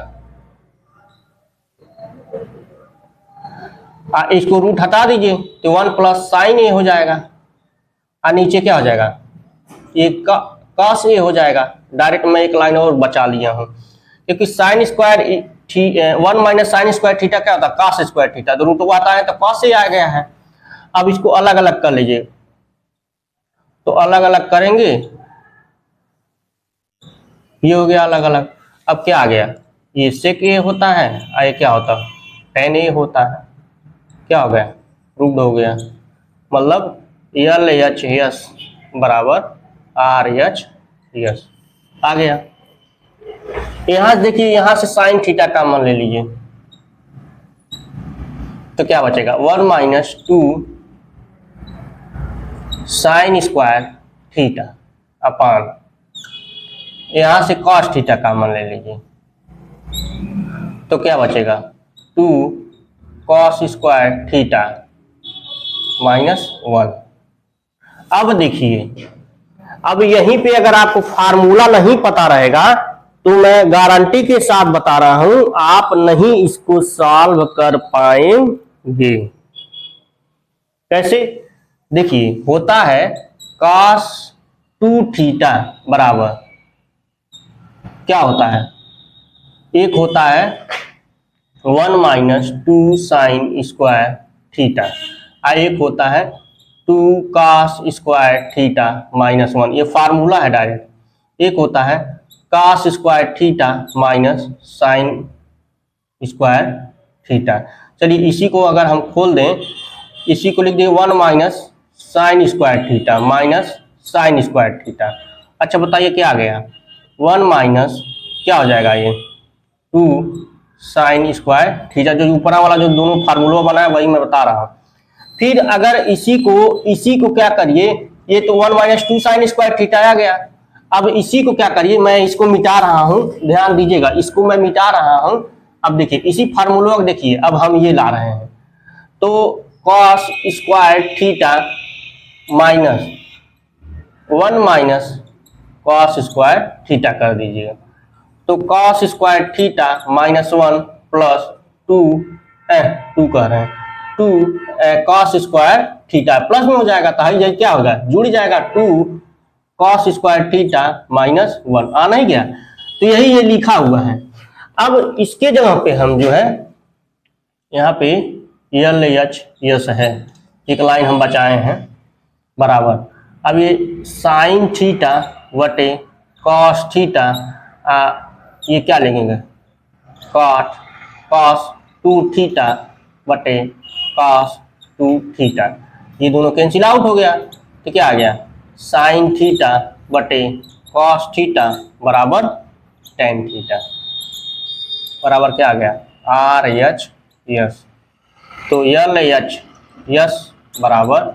इसको रूट हटा दीजिए तो 1 प्लस साइन ए हो जाएगा और नीचे क्या हो जाएगा ये कॉस ए हो जाएगा। डायरेक्ट मैं एक लाइन और बचा लिया हूं क्योंकि sine square 1 minus sine square theta क्या होता है कॉस स्क्वायर थीटा, तो रूट आता है तो कॉस ए आ गया है। अब इसको अलग अलग कर लीजिए, तो अलग अलग करेंगे ये हो गया अलग अलग। अब क्या आ गया ये सेक ए होता है और ये क्या होता है टेन ए होता है, क्या हो गया रूट हो गया। मतलब यल एच यस बराबर आर एच यस आ गया। यहां देखिए यहां से साइन थीटा का मान ले लीजिए तो क्या बचेगा 1 minus 2 sine square theta upon यहां से कॉस थीटा का मान ले लीजिए तो क्या बचेगा 2 कॉस स्क्वायर थीटा माइनस 1। अब देखिए अब यहीं पे अगर आपको फार्मूला नहीं पता रहेगा तो मैं गारंटी के साथ बता रहा हूं आप नहीं इसको सॉल्व कर पाएंगे। कैसे देखिए होता है cos 2 थीटा बराबर क्या होता है एक होता है 1 माइनस 2 साइन स्क्वायर थीटा और एक होता है 2 cos स्क्वायर थीटा माइनस 1, ये फार्मूला है डायरेक्ट। एक होता है cos square theta minus sine square theta. चलिए इसी को अगर हम खोल दें, इसी को लिख दें 1 minus sine square theta minus sine square theta. अच्छा बताइए क्या आ गया 1 माइनस क्या हो जाएगा ये 2 साइन स्क्वायर थीटा, जो ऊपर वाला जो दोनों फार्मूला बना है वही मैं बता रहा हूं। फिर अगर इसी को क्या करिए ये तो 1 माइनस 2 साइन स्क्वायर थीटा आ गया। अब इसी को क्या करिए मैं इसको मिटा रहा हूं, ध्यान दीजिएगा इसको मैं मिटा रहा हूं। अब देखिए इसी फार्मूला को देखिए अब हम ये ला रहे हैं तो cos square theta minus 1 minus cos square theta कर दीजिएगा तो cos square theta minus 1 plus 2 कह रहे हैं 2 cos स्क्वायर थीटा प्लस में हो जाएगा तो क्या होगा जुड़ जाएगा 2 cos स्क्वायर थीटा माइनस 1 आ नहीं गया। तो यही ये लिखा हुआ है। अब इसके जगह पे हम जो है यहाँ पे यल एच यस है एक लाइन हम बचाए हैं बराबर। अब ये साइन थीटा वटे कॉस थीटा ये क्या लेंगे कॉस 2 थीटा वटे कॉस 2 थीटा, ये दोनों कैंसिल आउट हो गया तो क्या आ गया साइन थीटा बटे कॉस थीटा बराबर टेन थीटा बराबर क्या आ गया आर एच यस। तो यल एच यस बराबर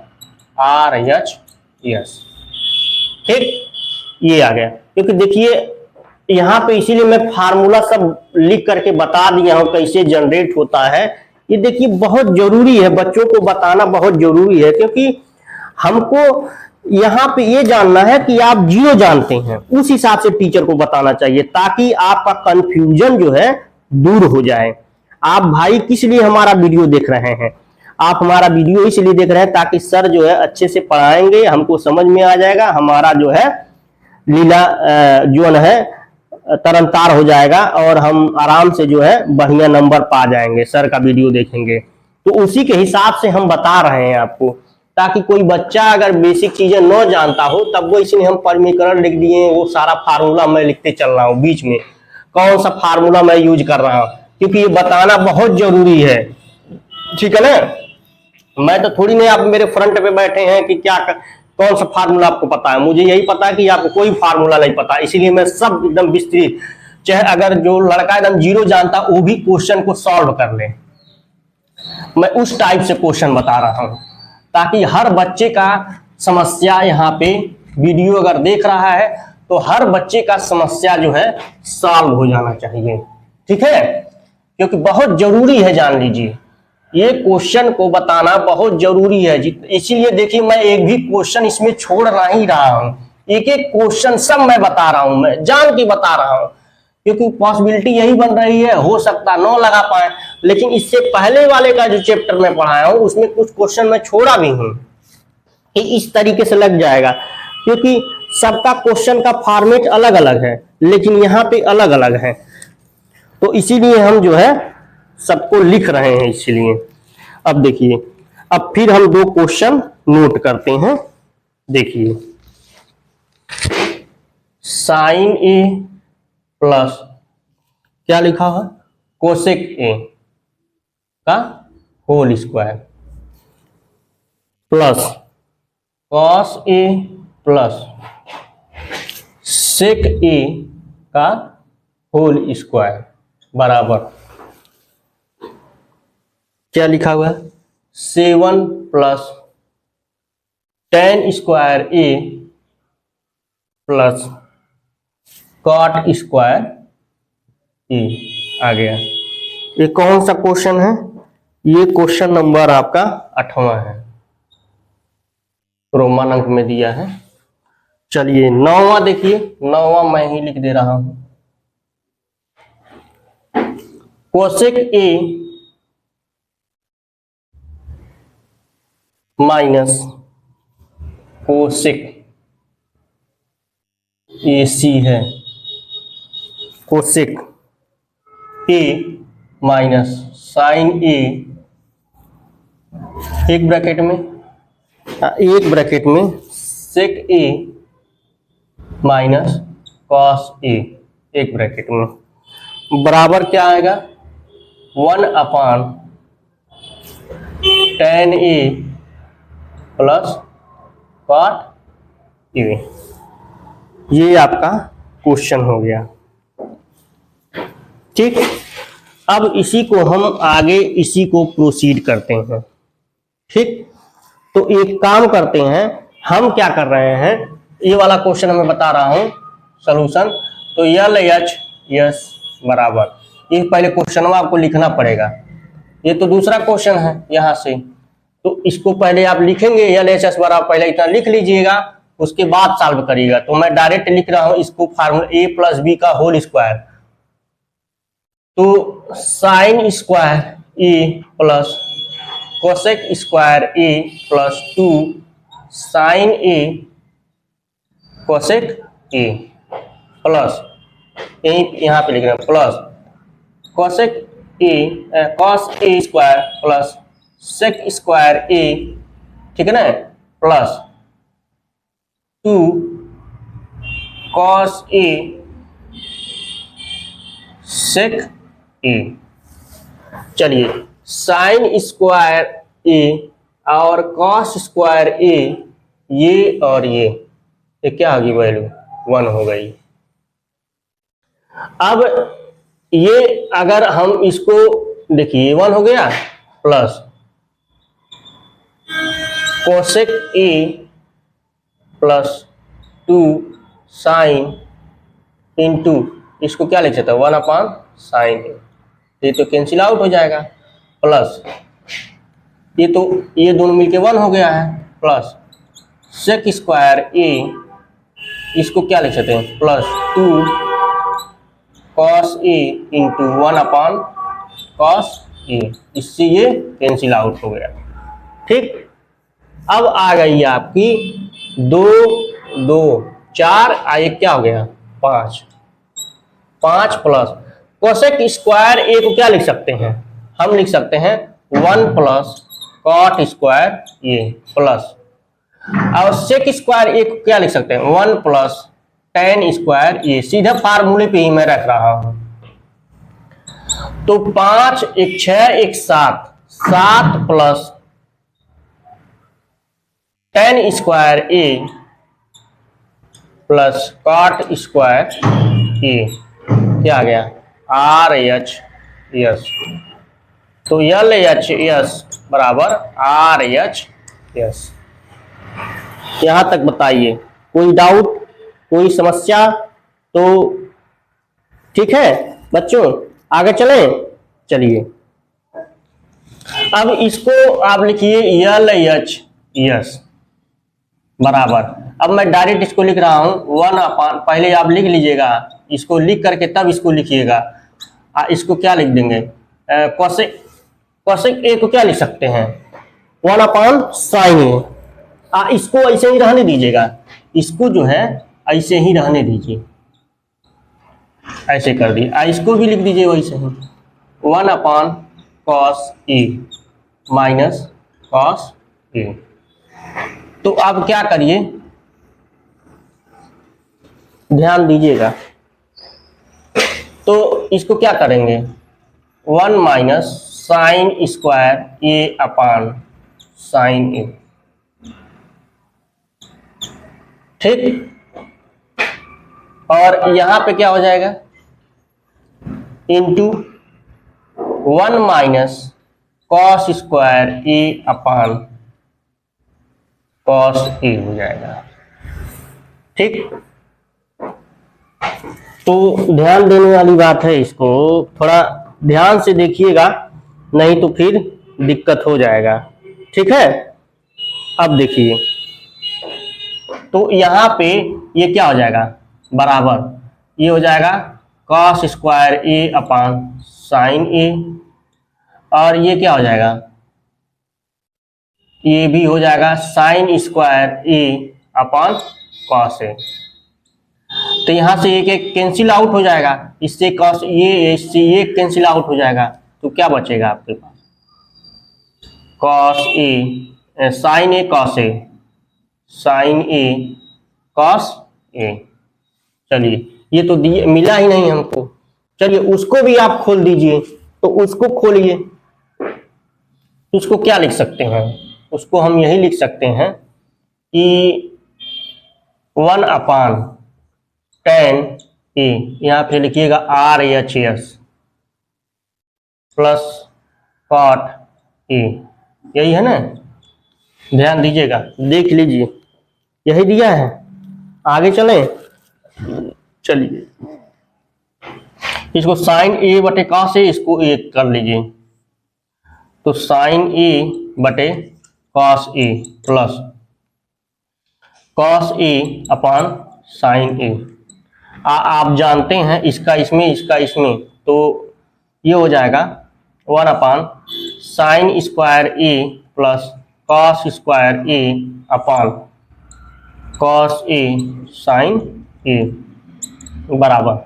आर एच यस, ठीक ये आ गया। क्योंकि देखिए यहाँ पे इसीलिए मैं फार्मूला सब लिख करके बता दिया हूँ कैसे जनरेट होता है। ये देखिए बहुत जरूरी है, बच्चों को बताना बहुत जरूरी है क्योंकि हमको यहाँ पे ये जानना है कि आप जियो जानते हैं उस हिसाब से टीचर को बताना चाहिए ताकि आपका कंफ्यूजन जो है दूर हो जाए। आप भाई किस लिए हमारा वीडियो देख रहे हैं, आप हमारा वीडियो इसलिए देख रहे हैं ताकि सर जो है अच्छे से पढ़ाएंगे, हमको समझ में आ जाएगा, हमारा जो है लीला जो है तरनतार हो जाएगा और हम आराम से जो है बढ़िया नंबर पा जाएंगे सर का वीडियो देखेंगे। तो उसी के हिसाब से हम बता रहे हैं आपको ताकि कोई बच्चा अगर बेसिक चीजें न जानता हो तब वो इसलिए हम परमीकरण लिख दिए, वो सारा फार्मूला मैं लिखते चल रहा हूँ बीच में कौन सा फार्मूला मैं यूज कर रहा हूँ क्योंकि ये बताना बहुत जरूरी है, ठीक है ना। मैं तो थोड़ी नहीं आप मेरे फ्रंट पे बैठे हैं कि क्या कौन सा फार्मूला आपको पता है? मुझे यही पता है कि आपको कोई फार्मूला नहीं पता, इसीलिए मैं सब एकदम विस्तृत, चाहे अगर जो लड़का एकदम जीरो जानता वो भी क्वेश्चन को सॉल्व कर ले, मैं उस टाइप से क्वेश्चन बता रहा हूं, ताकि हर बच्चे का समस्या यहाँ पे वीडियो अगर देख रहा है तो हर बच्चे का समस्या जो है सॉल्व हो जाना चाहिए, ठीक है? क्योंकि बहुत जरूरी है, जान लीजिए ये क्वेश्चन को बताना बहुत जरूरी है। इसीलिए देखिए मैं एक भी क्वेश्चन इसमें छोड़ नहीं रहा हूं, एक एक क्वेश्चन सब मैं बता रहा हूं, मैं जान के बता रहा हूं, क्योंकि पॉसिबिलिटी यही बन रही है, हो सकता 9 लगा पाए, लेकिन इससे पहले वाले का जो चैप्टर में पढ़ाया हूं उसमें कुछ क्वेश्चन मैं छोड़ा भी हूं कि इस तरीके से लग जाएगा, क्योंकि सबका क्वेश्चन का फॉर्मेट अलग अलग है, लेकिन यहाँ पे अलग अलग है, तो इसीलिए हम जो है सबको लिख रहे हैं। इसलिए अब देखिए, अब फिर हम 2 क्वेश्चन नोट करते हैं। देखिए, साइन ए प्लस क्या लिखा है, कोसेक ए का whole square plus cos A plus sec ए का होल स्क्वायर बराबर क्या लिखा हुआ है, 7 plus tan square A plus cot square ए आ गया। ये कौन सा क्वेश्चन है? ये क्वेश्चन नंबर आपका 8वां है, रोमन अंक में दिया है। चलिए 9वां देखिए, 9वां मैं ही लिख दे रहा हूं, cosec A minus cosec A C है, cosec A minus sine A, एक ब्रैकेट में सेक ए माइनस कॉस ए, एक ब्रैकेट में, बराबर क्या आएगा, 1 tan A plus cot A. ये आपका क्वेश्चन हो गया, ठीक। अब इसी को हम आगे इसी को प्रोसीड करते हैं, ठीक। तो एक काम करते हैं, हम क्या कर रहे हैं, ये वाला क्वेश्चन मैं बता रहा हूं सॉल्यूशन। तो LHS बराबर, ये पहले क्वेश्चन में आपको लिखना पड़ेगा, ये तो दूसरा क्वेश्चन है यहां से, तो इसको पहले आप लिखेंगे LHS बराबर, पहले इतना लिख लीजिएगा, उसके बाद सॉल्व करिएगा। तो मैं डायरेक्ट लिख रहा हूं इसको, फार्मूला a प्लस बी का होल स्क्वायर, तो sine square A plus cosec square A plus 2 sine A cosec A plus, यहां पे लिख रहे हैं plus cosec A cos A square plus sec square A, ठीक है ना, प्लस 2 कॉस ए सेक ए। चलिए साइन स्क्वायर ए और कॉस स्क्वायर ए, ये और ये क्या होगी, वैल्यू 1 हो गई। अब ये अगर हम इसको देखिए 1 हो गया, plus cosec A plus 2 sine into, इसको क्या लिख सकते हैं 1 साइन ए, ये तो कैंसिल आउट हो जाएगा, प्लस ये तो ये दोनों मिलके 1 हो गया है, प्लस सेक स्क्वायर ए, इसको क्या लिख सकते हैं plus 2 cos A into 1 cos A, इससे ये कैंसिल आउट हो गया, ठीक। अब आ गई आपकी 2 2 4, आइए क्या हो गया 5 प्लस कोसेक स्क्वायर ए को क्या लिख सकते हैं, हम लिख सकते हैं 1 plus cot square A plus, और सेक स्क्वायर ए को क्या लिख सकते हैं 1 प्लस tan स्क्वायर ए, सीधा फार्मूले पे ही मैं रख रहा हूं। तो 5 1 6 1 7 7 plus tan square A plus cot square A क्या आ गया RHS। तो LHS बराबर RHS। यहां तक बताइए, कोई डाउट, कोई समस्या? तो ठीक है बच्चों, आगे चलें। चलिए अब इसको आप लिखिए LHS बराबर, अब मैं डायरेक्ट इसको लिख रहा हूं 1/, पहले आप लिख लीजिएगा, इसको लिख करके तब इसको लिखिएगा। इसको क्या लिख देंगे, कोसेक ए को क्या लिख सकते हैं 1/sin ए। इसको ऐसे ही रहने दीजिएगा, इसको जो है ऐसे ही रहने दीजिए, ऐसे कर दिए। इसको भी लिख दीजिए वैसे ही 1/cos ए माइनस cos ए। तो अब क्या करिए, ध्यान दीजिएगा, तो इसको क्या करेंगे 1 minus sign square A upon sign ए, ठीक। और यहां पे क्या हो जाएगा into 1 minus cos square A upon cos A हो जाएगा, ठीक। तो ध्यान देने वाली बात है, इसको थोड़ा ध्यान से देखिएगा, नहीं तो फिर दिक्कत हो जाएगा, ठीक है। अब देखिए, तो यहां पे ये क्या हो जाएगा बराबर, ये हो जाएगा cos square A upon sign ए, और ये क्या हो जाएगा, ये भी हो जाएगा sign square A upon cos A. तो यहां से एक एक कैंसिल आउट हो जाएगा, इससे कॉस ये, इससे ये कैंसिल आउट हो जाएगा, तो क्या बचेगा आपके पास cos A sign A cos A, sign A cos ए। चलिए ये तो दिए, मिला ही नहीं हमको, चलिए उसको भी आप खोल दीजिए। तो उसको खोलिए, उसको क्या लिख सकते हैं, उसको हम यही लिख सकते हैं कि 1/tan ए, यहाँ पे लिखिएगा RHS प्लस cot ए, यही है ना। ध्यान दीजिएगा, देख लीजिए, यही दिया है। आगे चलें, चलिए इसको साइन ए बटे कॉस ए, इसको एक कर लीजिए, तो साइन ए बटे cos A plus cos A upon sign ए। आप जानते हैं इसका इसमें, इसका इसमें, तो ये हो जाएगा 1/sin square A plus cos square A upon cos A sign ए बराबर,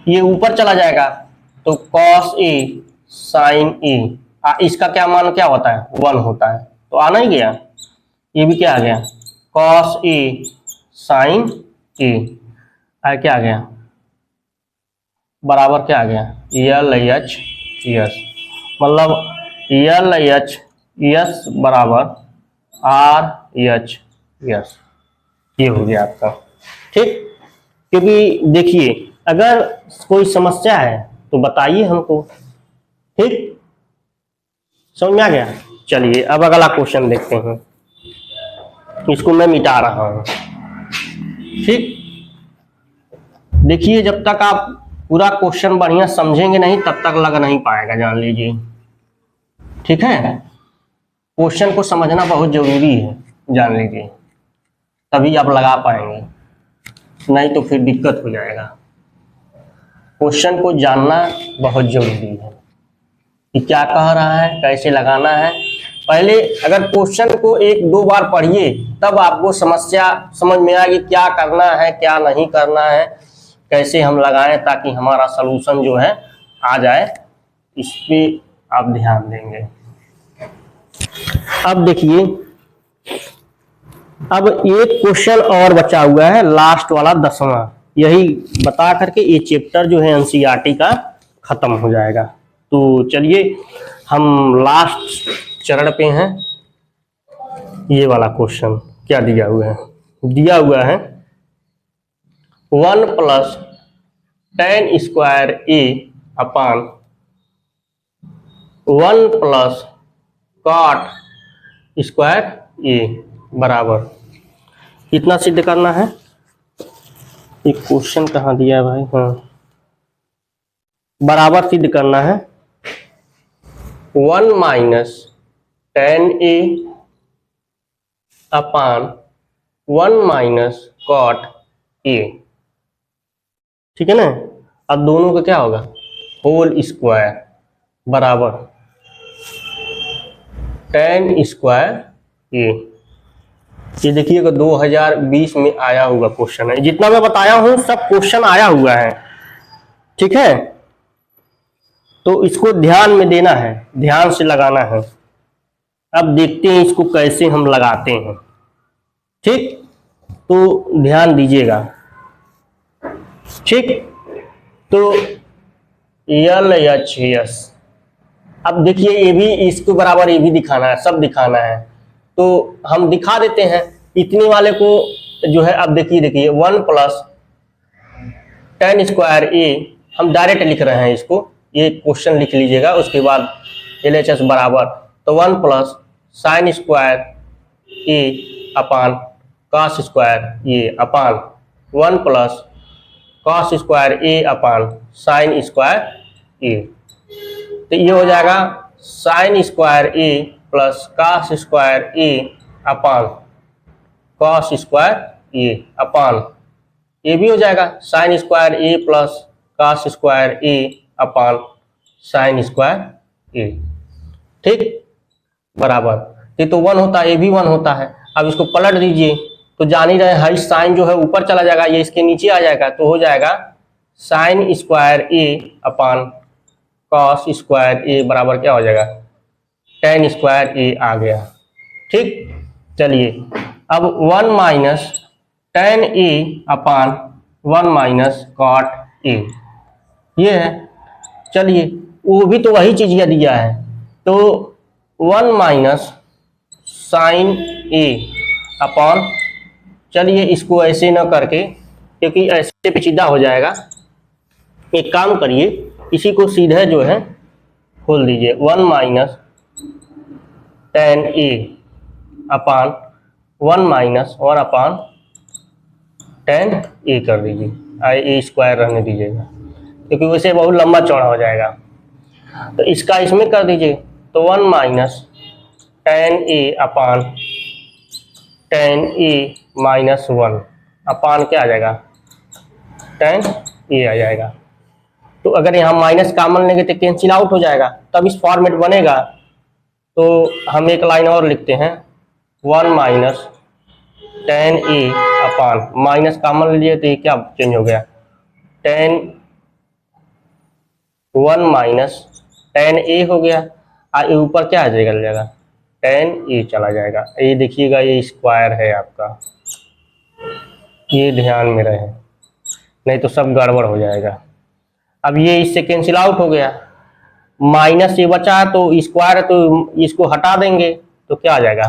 ये ऊपर चला जाएगा तो कॉस ए साइन ए, इसका क्या मान क्या होता है 1 होता है, तो आना ही गया। ये भी क्या आ गया कॉस ए साइन ए, क्या आ गया बराबर क्या आ गया LHS, मतलब LHS बराबर RHS, ये हो गया आपका, ठीक। क्योंकि देखिए अगर कोई समस्या है तो बताइए हमको, ठीक, समझ में आ गया। चलिए अब अगला क्वेश्चन देखते हैं, इसको मैं मिटा रहा हूं, ठीक। देखिए जब तक आप पूरा क्वेश्चन बढ़िया समझेंगे नहीं तब तक लग नहीं पाएगा, जान लीजिए, ठीक है। क्वेश्चन को समझना बहुत जरूरी है, जान लीजिए, तभी आप लगा पाएंगे, नहीं तो फिर दिक्कत हो जाएगा। क्वेश्चन को जानना बहुत जरूरी है कि क्या कह रहा है, कैसे लगाना है। पहले अगर क्वेश्चन को 1-2 बार पढ़िए तब आपको समस्या समझ में आएगी, क्या करना है क्या नहीं करना है, कैसे हम लगाएं ताकि हमारा सलूशन जो है आ जाए, इस पे आप ध्यान देंगे। अब देखिए, अब एक क्वेश्चन और बचा हुआ है, लास्ट वाला 10वां, यही बता करके ये चैप्टर जो है एनसीईआरटी का खत्म हो जाएगा। तो चलिए हम लास्ट चरण पे हैं। ये वाला क्वेश्चन क्या दिया हुआ है, दिया हुआ है 1 plus tan square A upon 1 plus cot square ए बराबर कितना सिद्ध करना है। एक क्वेश्चन कहाँ दिया है भाई, हाँ, बराबर सिद्ध करना है 1 minus tan A upon 1 minus cot A, ठीक है ना। अब दोनों का क्या होगा, होल स्क्वायर बराबर tan स्क्वायर ए। ये देखिएगा 2020 में आया हुआ क्वेश्चन है, जितना मैं बताया हूं सब क्वेश्चन आया हुआ है, ठीक है। तो इसको ध्यान में देना है, ध्यान से लगाना है। अब देखते हैं इसको कैसे हम लगाते हैं, ठीक, तो ध्यान दीजिएगा, ठीक। तो LHS, अब देखिए ये भी इसको बराबर ये भी दिखाना है, सब दिखाना है, तो हम दिखा देते हैं इतने वाले को जो है। अब देखिए 1 प्लस tan स्क्वायर ए, हम डायरेक्ट लिख रहे हैं इसको, ये क्वेश्चन लिख लीजिएगा। उसके बाद LHS बराबर तो 1 plus sine square A upon cos square A upon 1 plus cos square A upon sign square ए। तो ये हो जाएगा sign square A plus cos square A upon cos square A अपान, ये भी हो जाएगा sign square A plus cos square A upon sign square A, ठीक, बराबर। ये तो 1 होता है, ये भी 1 होता है। अब इसको पलट दीजिए तो जान ही रहे हाई साइन जो है ऊपर चला जाएगा, ये इसके नीचे आ जाएगा, तो हो जाएगा sign square A upon cos square ए बराबर क्या हो जाएगा, tan स्क्वायर ए आ गया, ठीक। चलिए अब 1 minus tan A upon 1 minus cot A, ये है। चलिए वो भी तो वही चीज दिया है, तो 1 माइनस साइन ए अपॉन, चलिए इसको ऐसे न करके, क्योंकि ऐसे पेचीदा हो जाएगा, एक काम करिए इसी को सीधे जो है खोल दीजिए 1 minus tan A upon 1 minus 1 upon tan ए कर दीजिए, ए स्क्वायर रहने दीजिएगा, क्योंकि वैसे बहुत लंबा चौड़ा हो जाएगा। तो इसका इसमें कर दीजिए, तो 1 minus tan A upon tan A minus 1 अपान क्या आ जाएगा, tan ए आ जाएगा। तो अगर यहाँ माइनस कॉमन लेंगे तो कैंसिल आउट हो जाएगा, तब इस फॉर्मेट बनेगा। तो हम एक लाइन और लिखते हैं 1 minus tan A upon, minus common ले लिए तो ये क्या चेंज हो गया, tan 1 माइनस tan ए हो गया, ये ऊपर क्या आ जाएगा, tan ए चला जाएगा। ये देखिएगा ये स्क्वायर है आपका, ये ध्यान में रहे, नहीं तो सब गड़बड़ हो जाएगा। अब ये इससे कैंसिल आउट हो गया, माइनस ये बचा तो स्क्वायर, तो इसको हटा देंगे तो क्या आ जाएगा,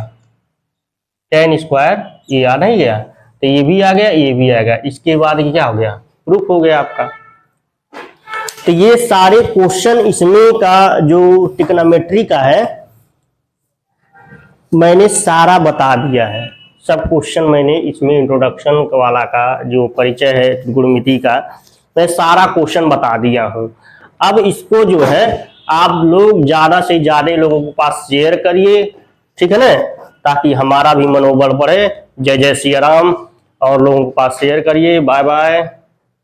tan स्क्वायर ये आ नहीं गया, तो ये भी आ गया, ये भी आ गया। इसके बाद ये क्या हो गया, प्रूफ हो गया आपका। तो ये सारे क्वेश्चन इसमें का जो ट्रिग्नोमेट्री का है मैंने सारा बता दिया है, सब क्वेश्चन मैंने इसमें इंट्रोडक्शन वाला का जो परिचय है त्रिकोणमिति का, मैं सारा क्वेश्चन बता दिया हूं। अब इसको जो है आप लोग ज्यादा से ज्यादा लोगों के पास शेयर करिए, ठीक है ना, ताकि हमारा भी मनोबल बढ़े। जय जय सिया राम, और लोगों के पास शेयर करिए। Bye bye.